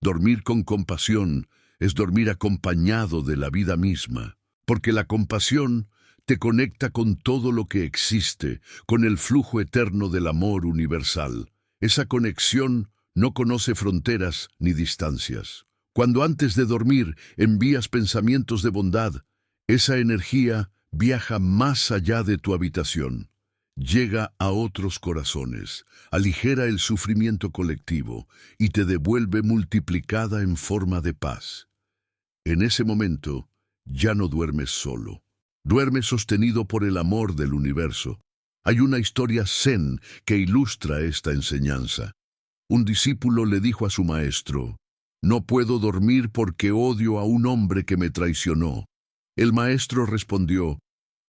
Dormir con compasión es dormir acompañado de la vida misma, porque la compasión te conecta con todo lo que existe, con el flujo eterno del amor universal. Esa conexión no conoce fronteras ni distancias. Cuando antes de dormir envías pensamientos de bondad, Esa energía viaja más allá de tu habitación, llega a otros corazones, aligera el sufrimiento colectivo y te devuelve multiplicada en forma de paz. En ese momento, ya no duermes solo. Duermes sostenido por el amor del universo. Hay una historia zen que ilustra esta enseñanza. Un discípulo le dijo a su maestro: «No puedo dormir porque odio a un hombre que me traicionó». El maestro respondió: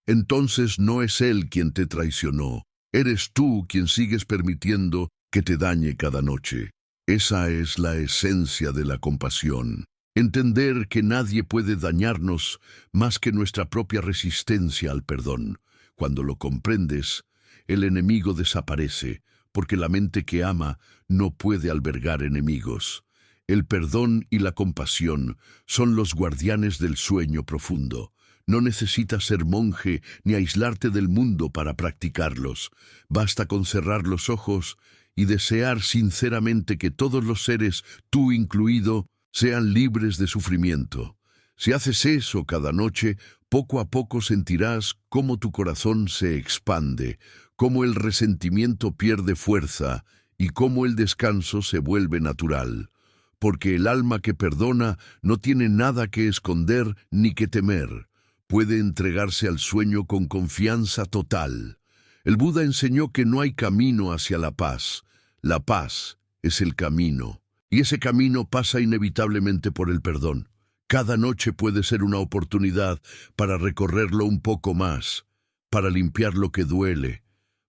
«Entonces no es él quien te traicionó. Eres tú quien sigues permitiendo que te dañe cada noche». Esa es la esencia de la compasión. Entender que nadie puede dañarnos más que nuestra propia resistencia al perdón. Cuando lo comprendes, el enemigo desaparece, porque la mente que ama no puede albergar enemigos. El perdón y la compasión son los guardianes del sueño profundo. No necesitas ser monje ni aislarte del mundo para practicarlos. Basta con cerrar los ojos y desear sinceramente que todos los seres, tú incluido, sean libres de sufrimiento. Si haces eso cada noche, poco a poco sentirás cómo tu corazón se expande, cómo el resentimiento pierde fuerza y cómo el descanso se vuelve natural. Porque el alma que perdona no tiene nada que esconder ni que temer. Puede entregarse al sueño con confianza total. El Buda enseñó que no hay camino hacia la paz. La paz es el camino. Y ese camino pasa inevitablemente por el perdón. Cada noche puede ser una oportunidad para recorrerlo un poco más, para limpiar lo que duele,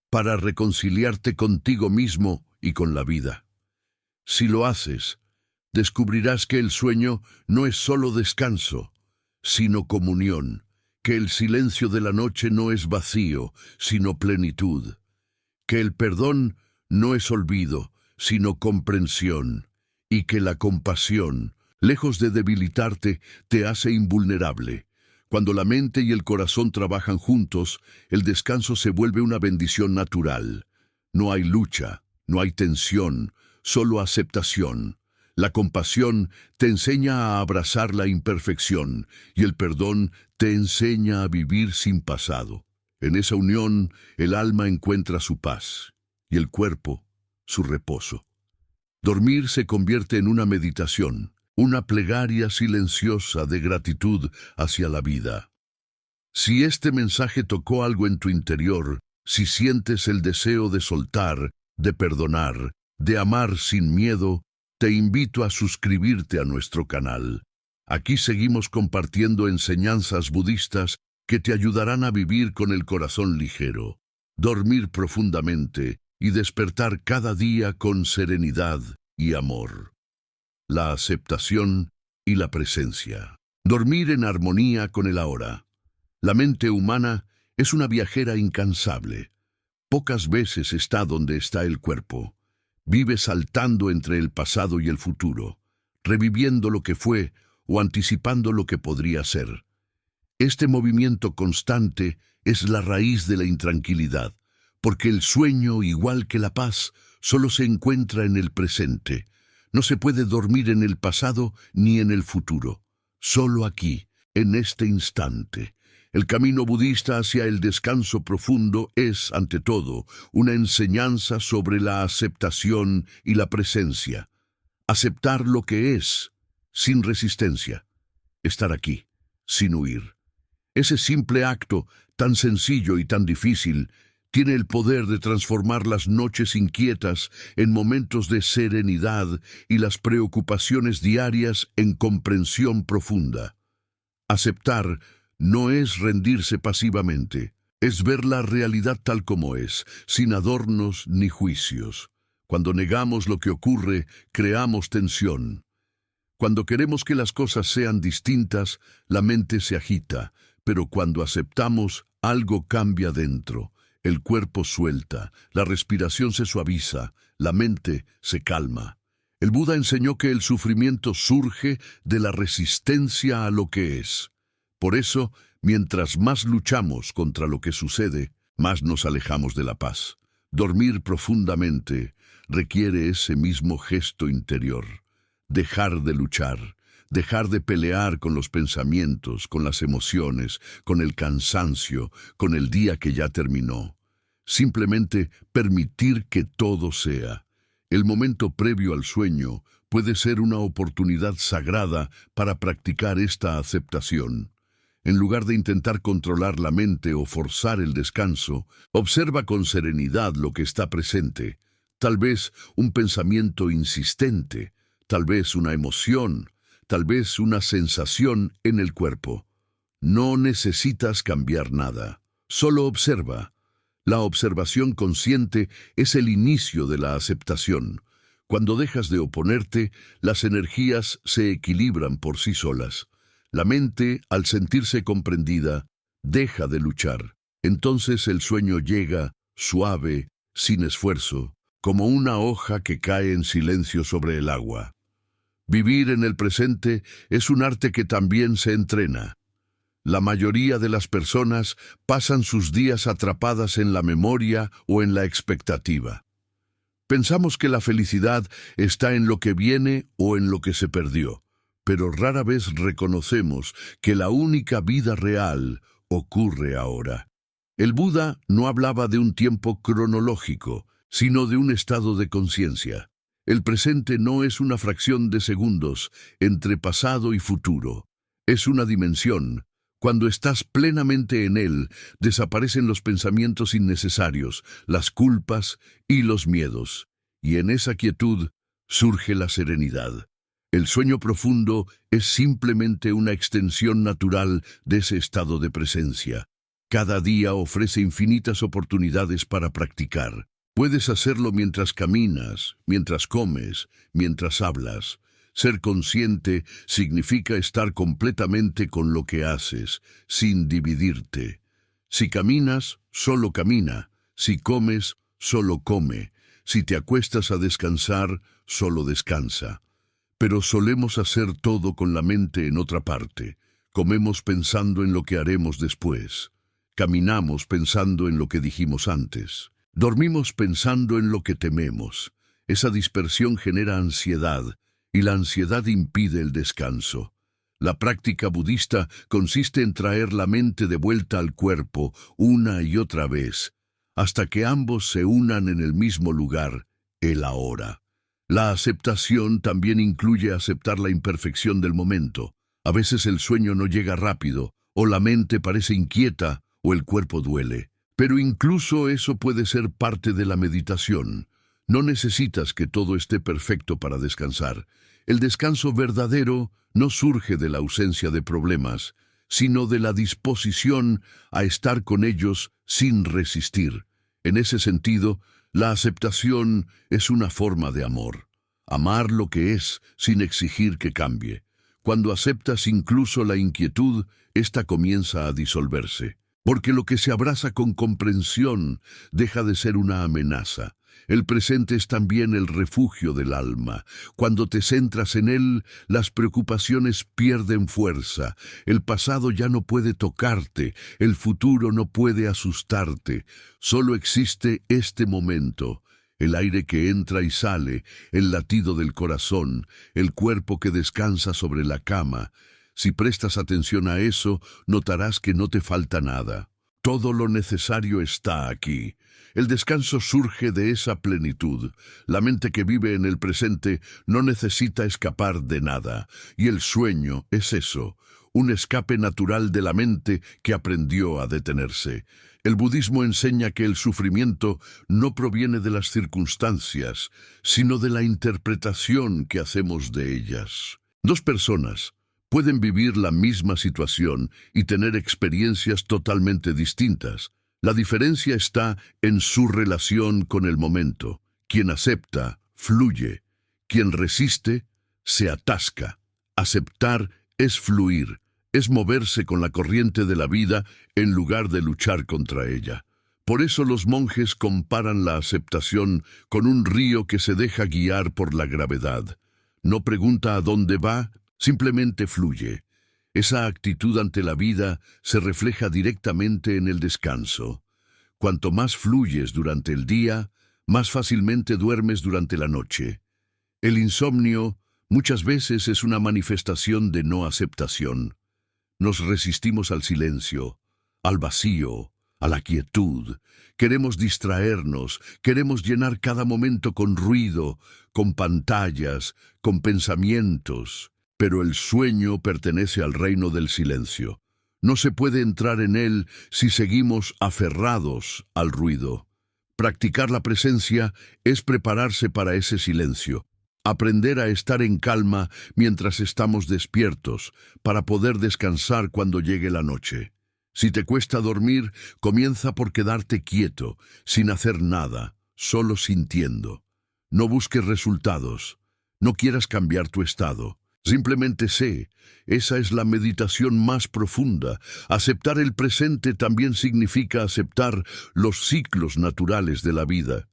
para reconciliarte contigo mismo y con la vida. Si lo haces, descubrirás que el sueño no es solo descanso, sino comunión, que el silencio de la noche no es vacío, sino plenitud, que el perdón no es olvido, sino comprensión, y que la compasión, lejos de debilitarte, te hace invulnerable. Cuando la mente y el corazón trabajan juntos, el descanso se vuelve una bendición natural. No hay lucha, no hay tensión, solo aceptación. La compasión te enseña a abrazar la imperfección y el perdón te enseña a vivir sin pasado. En esa unión, el alma encuentra su paz y el cuerpo su reposo. Dormir se convierte en una meditación, una plegaria silenciosa de gratitud hacia la vida. Si este mensaje tocó algo en tu interior, si sientes el deseo de soltar, de perdonar, de amar sin miedo, te invito a suscribirte a nuestro canal. Aquí seguimos compartiendo enseñanzas budistas que te ayudarán a vivir con el corazón ligero, dormir profundamente y despertar cada día con serenidad y amor. La aceptación y la presencia. Dormir en armonía con el ahora. La mente humana es una viajera incansable. Pocas veces está donde está el cuerpo. Vive saltando entre el pasado y el futuro, reviviendo lo que fue o anticipando lo que podría ser. Este movimiento constante es la raíz de la intranquilidad, porque el sueño, igual que la paz, solo se encuentra en el presente. No se puede dormir en el pasado ni en el futuro, solo aquí, en este instante. El camino budista hacia el descanso profundo es, ante todo, una enseñanza sobre la aceptación y la presencia. Aceptar lo que es, sin resistencia. Estar aquí, sin huir. Ese simple acto, tan sencillo y tan difícil, tiene el poder de transformar las noches inquietas en momentos de serenidad y las preocupaciones diarias en comprensión profunda. Aceptar no es rendirse pasivamente, es ver la realidad tal como es, sin adornos ni juicios. Cuando negamos lo que ocurre, creamos tensión. Cuando queremos que las cosas sean distintas, la mente se agita, pero cuando aceptamos, algo cambia dentro. El cuerpo suelta, la respiración se suaviza, la mente se calma. El Buda enseñó que el sufrimiento surge de la resistencia a lo que es. Por eso, mientras más luchamos contra lo que sucede, más nos alejamos de la paz. Dormir profundamente requiere ese mismo gesto interior. Dejar de luchar, dejar de pelear con los pensamientos, con las emociones, con el cansancio, con el día que ya terminó. Simplemente permitir que todo sea. El momento previo al sueño puede ser una oportunidad sagrada para practicar esta aceptación. En lugar de intentar controlar la mente o forzar el descanso, observa con serenidad lo que está presente. Tal vez un pensamiento insistente, tal vez una emoción, tal vez una sensación en el cuerpo. No necesitas cambiar nada, solo observa. La observación consciente es el inicio de la aceptación. Cuando dejas de oponerte, las energías se equilibran por sí solas. La mente, al sentirse comprendida, deja de luchar. Entonces el sueño llega, suave, sin esfuerzo, como una hoja que cae en silencio sobre el agua. Vivir en el presente es un arte que también se entrena. La mayoría de las personas pasan sus días atrapadas en la memoria o en la expectativa. Pensamos que la felicidad está en lo que viene o en lo que se perdió, pero rara vez reconocemos que la única vida real ocurre ahora. El Buda no hablaba de un tiempo cronológico, sino de un estado de conciencia. El presente no es una fracción de segundos entre pasado y futuro. Es una dimensión. Cuando estás plenamente en él, desaparecen los pensamientos innecesarios, las culpas y los miedos. Y en esa quietud surge la serenidad. El sueño profundo es simplemente una extensión natural de ese estado de presencia. Cada día ofrece infinitas oportunidades para practicar. Puedes hacerlo mientras caminas, mientras comes, mientras hablas. Ser consciente significa estar completamente con lo que haces, sin dividirte. Si caminas, solo camina. Si comes, solo come. Si te acuestas a descansar, solo descansa. Pero solemos hacer todo con la mente en otra parte. Comemos pensando en lo que haremos después. Caminamos pensando en lo que dijimos antes. Dormimos pensando en lo que tememos. Esa dispersión genera ansiedad, y la ansiedad impide el descanso. La práctica budista consiste en traer la mente de vuelta al cuerpo una y otra vez, hasta que ambos se unan en el mismo lugar, el ahora. La aceptación también incluye aceptar la imperfección del momento. A veces el sueño no llega rápido, o la mente parece inquieta, o el cuerpo duele. Pero incluso eso puede ser parte de la meditación. No necesitas que todo esté perfecto para descansar. El descanso verdadero no surge de la ausencia de problemas, sino de la disposición a estar con ellos sin resistir. En ese sentido, la aceptación es una forma de amor. Amar lo que es sin exigir que cambie. Cuando aceptas incluso la inquietud, ésta comienza a disolverse. Porque lo que se abraza con comprensión deja de ser una amenaza. El presente es también el refugio del alma. Cuando te centras en él, las preocupaciones pierden fuerza. El pasado ya no puede tocarte, el futuro no puede asustarte. Solo existe este momento. El aire que entra y sale, el latido del corazón, el cuerpo que descansa sobre la cama. Si prestas atención a eso, notarás que no te falta nada. Todo lo necesario está aquí. El descanso surge de esa plenitud. La mente que vive en el presente no necesita escapar de nada. Y el sueño es eso, un escape natural de la mente que aprendió a detenerse. El budismo enseña que el sufrimiento no proviene de las circunstancias, sino de la interpretación que hacemos de ellas. Dos personas pueden vivir la misma situación y tener experiencias totalmente distintas. La diferencia está en su relación con el momento. Quien acepta, fluye. Quien resiste, se atasca. Aceptar es fluir, es moverse con la corriente de la vida en lugar de luchar contra ella. Por eso los monjes comparan la aceptación con un río que se deja guiar por la gravedad. No pregunta a dónde va, simplemente fluye. Esa actitud ante la vida se refleja directamente en el descanso. Cuanto más fluyes durante el día, más fácilmente duermes durante la noche. El insomnio Muchas veces es una manifestación de no aceptación. Nos resistimos al silencio, al vacío, a la quietud. Queremos distraernos, queremos llenar cada momento con ruido, con pantallas, con pensamientos. Pero el sueño pertenece al reino del silencio. No se puede entrar en él si seguimos aferrados al ruido. Practicar la presencia es prepararse para ese silencio. Aprender a estar en calma mientras estamos despiertos, para poder descansar cuando llegue la noche. Si te cuesta dormir, comienza por quedarte quieto, sin hacer nada, solo sintiendo. No busques resultados, no quieras cambiar tu estado. Simplemente sé, esa es la meditación más profunda. Aceptar el presente también significa aceptar los ciclos naturales de la vida.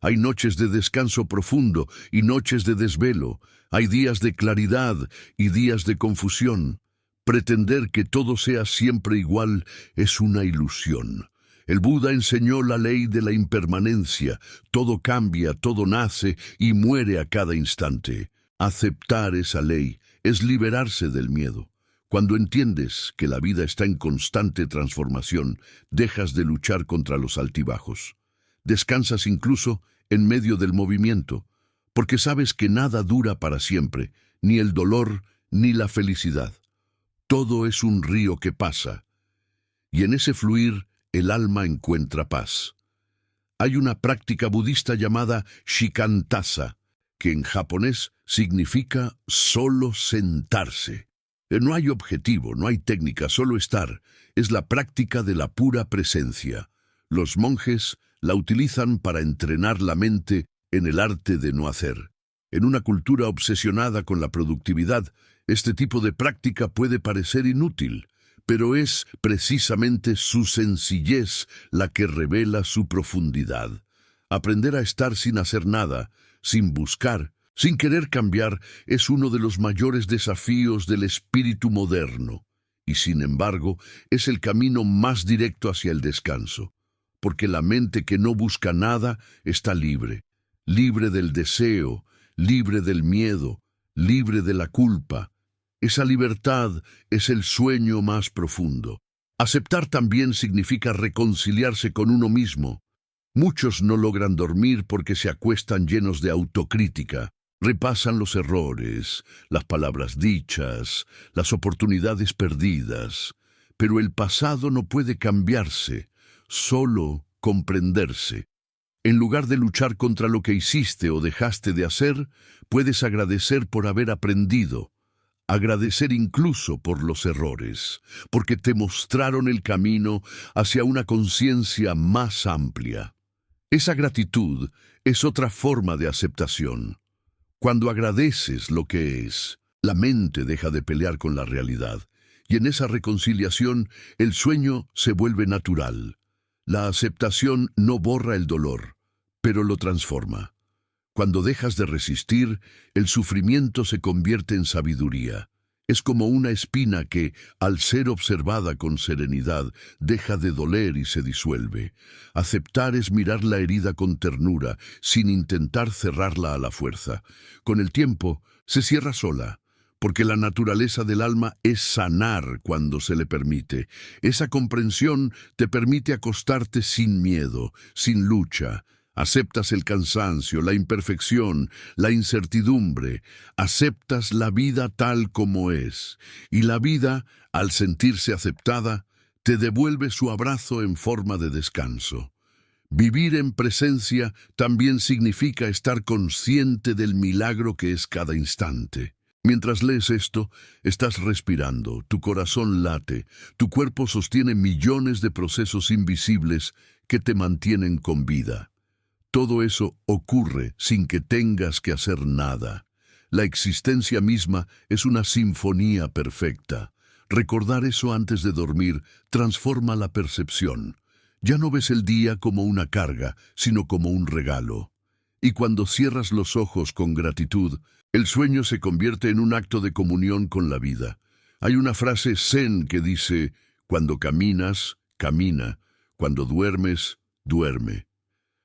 Hay noches de descanso profundo y noches de desvelo. Hay días de claridad y días de confusión. Pretender que todo sea siempre igual es una ilusión. El Buda enseñó la ley de la impermanencia. Todo cambia, todo nace y muere a cada instante. Aceptar esa ley es liberarse del miedo. Cuando entiendes que la vida está en constante transformación, dejas de luchar contra los altibajos. Descansas incluso en medio del movimiento, porque sabes que nada dura para siempre, ni el dolor ni la felicidad. Todo es un río que pasa, y en ese fluir el alma encuentra paz. Hay una práctica budista llamada Shikantaza, que en japonés significa solo sentarse. No hay objetivo, no hay técnica, solo estar. Es la práctica de la pura presencia. Los monjes la utilizan para entrenar la mente en el arte de no hacer. En una cultura obsesionada con la productividad, este tipo de práctica puede parecer inútil, pero es precisamente su sencillez la que revela su profundidad. Aprender a estar sin hacer nada, sin buscar, sin querer cambiar, es uno de los mayores desafíos del espíritu moderno, y sin embargo, es el camino más directo hacia el descanso, porque la mente que no busca nada está libre, libre del deseo, libre del miedo, libre de la culpa. Esa libertad es el sueño más profundo. Aceptar también significa reconciliarse con uno mismo. Muchos no logran dormir porque se acuestan llenos de autocrítica. Repasan los errores, las palabras dichas, las oportunidades perdidas. Pero el pasado no puede cambiarse, solo comprenderse. En lugar de luchar contra lo que hiciste o dejaste de hacer, puedes agradecer por haber aprendido. Agradecer incluso por los errores, porque te mostraron el camino hacia una conciencia más amplia. Esa gratitud es otra forma de aceptación. Cuando agradeces lo que es, la mente deja de pelear con la realidad, y en esa reconciliación el sueño se vuelve natural. La aceptación no borra el dolor, pero lo transforma. Cuando dejas de resistir, el sufrimiento se convierte en sabiduría. Es como una espina que, al ser observada con serenidad, deja de doler y se disuelve. Aceptar es mirar la herida con ternura, sin intentar cerrarla a la fuerza. Con el tiempo, se cierra sola, porque la naturaleza del alma es sanar cuando se le permite. Esa comprensión te permite acostarte sin miedo, sin lucha. Aceptas el cansancio, la imperfección, la incertidumbre. Aceptas la vida tal como es. Y la vida, al sentirse aceptada, te devuelve su abrazo en forma de descanso. Vivir en presencia también significa estar consciente del milagro que es cada instante. Mientras lees esto, estás respirando, tu corazón late, tu cuerpo sostiene millones de procesos invisibles que te mantienen con vida. Todo eso ocurre sin que tengas que hacer nada. La existencia misma es una sinfonía perfecta. Recordar eso antes de dormir transforma la percepción. Ya no ves el día como una carga, sino como un regalo. Y cuando cierras los ojos con gratitud, el sueño se convierte en un acto de comunión con la vida. Hay una frase zen que dice: cuando caminas, camina; cuando duermes, duerme.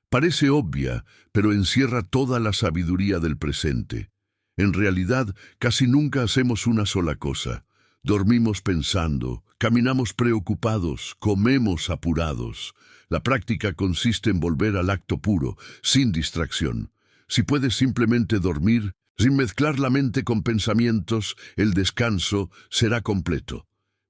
Parece obvia, pero encierra toda la sabiduría del presente. En realidad, casi nunca hacemos una sola cosa. Dormimos pensando, caminamos preocupados, comemos apurados. La práctica consiste en volver al acto puro, sin distracción. Si puedes simplemente dormir, sin mezclar la mente con pensamientos, el descanso será completo.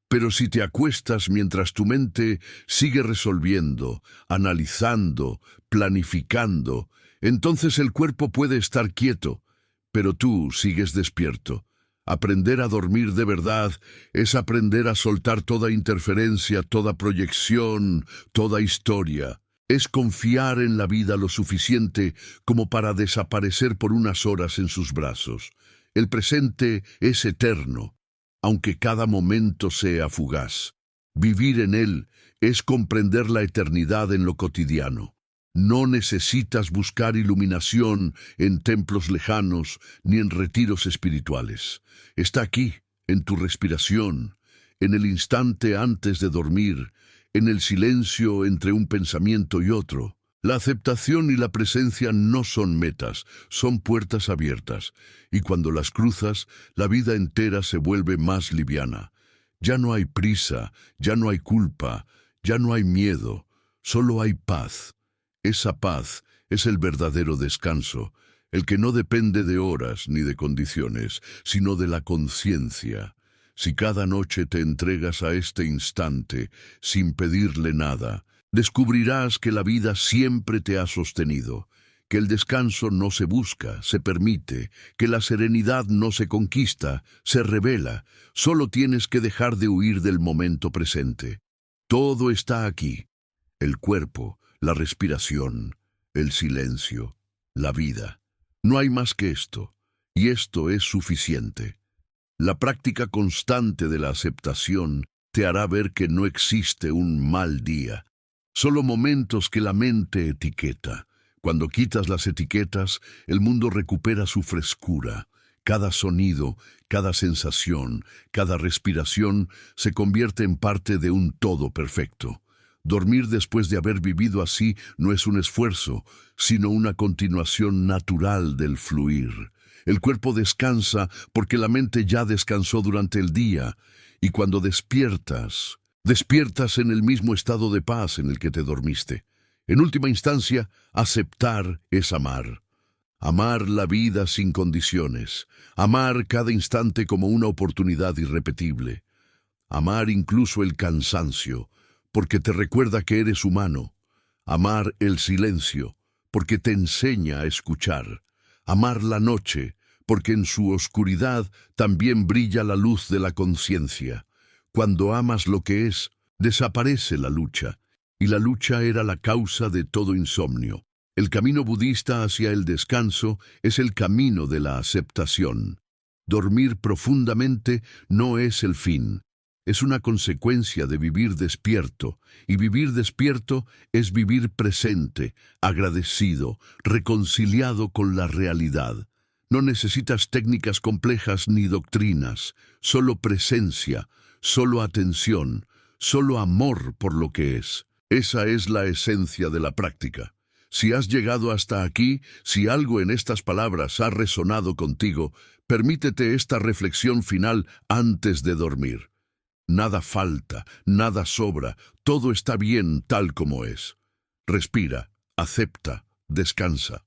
Pero si te acuestas mientras tu mente sigue resolviendo, analizando, planificando, entonces el cuerpo puede estar quieto, pero tú sigues despierto. Aprender a dormir de verdad es aprender a soltar toda interferencia, toda proyección, toda historia. Es confiar en la vida lo suficiente como para desaparecer por unas horas en sus brazos. El presente es eterno, aunque cada momento sea fugaz. Vivir en él es comprender la eternidad en lo cotidiano. No necesitas buscar iluminación en templos lejanos ni en retiros espirituales. Está aquí, en tu respiración, en el instante antes de dormir, en el silencio entre un pensamiento y otro. La aceptación y la presencia no son metas, son puertas abiertas, y cuando las cruzas, la vida entera se vuelve más liviana. Ya no hay prisa, ya no hay culpa, ya no hay miedo, solo hay paz. Esa paz es el verdadero descanso, el que no depende de horas ni de condiciones, sino de la conciencia. Si cada noche te entregas a este instante, sin pedirle nada, descubrirás que la vida siempre te ha sostenido, que el descanso no se busca, se permite, que la serenidad no se conquista, se revela. Solo tienes que dejar de huir del momento presente. Todo está aquí: el cuerpo, la respiración, el silencio, la vida. No hay más que esto, y esto es suficiente. La práctica constante de la aceptación te hará ver que no existe un mal día, solo momentos que la mente etiqueta. Cuando quitas las etiquetas, el mundo recupera su frescura. Cada sonido, cada sensación, cada respiración se convierte en parte de un todo perfecto. Dormir después de haber vivido así no es un esfuerzo, sino una continuación natural del fluir. El cuerpo descansa porque la mente ya descansó durante el día, y cuando despiertas, despiertas en el mismo estado de paz en el que te dormiste. En última instancia, aceptar es amar. Amar la vida sin condiciones. Amar cada instante como una oportunidad irrepetible. Amar incluso el cansancio, porque te recuerda que eres humano. Amar el silencio, porque te enseña a escuchar. Amar la noche, porque en su oscuridad también brilla la luz de la conciencia. Cuando amas lo que es, desaparece la lucha, y la lucha era la causa de todo insomnio. El camino budista hacia el descanso es el camino de la aceptación. Dormir profundamente no es el fin. Es una consecuencia de vivir despierto, y vivir despierto es vivir presente, agradecido, reconciliado con la realidad. No necesitas técnicas complejas ni doctrinas, solo presencia, solo atención, solo amor por lo que es. Esa es la esencia de la práctica. Si has llegado hasta aquí, si algo en estas palabras ha resonado contigo, permítete esta reflexión final antes de dormir. Nada falta, nada sobra, todo está bien tal como es. Respira, acepta, descansa.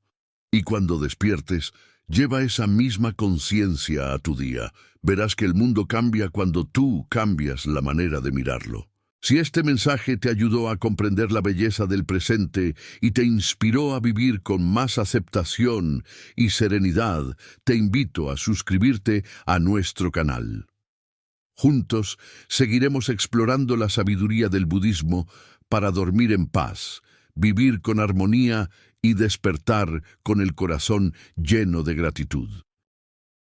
Y cuando despiertes, lleva esa misma conciencia a tu día. Verás que el mundo cambia cuando tú cambias la manera de mirarlo. Si este mensaje te ayudó a comprender la belleza del presente y te inspiró a vivir con más aceptación y serenidad, te invito a suscribirte a nuestro canal. Juntos seguiremos explorando la sabiduría del budismo para dormir en paz, vivir con armonía y despertar con el corazón lleno de gratitud.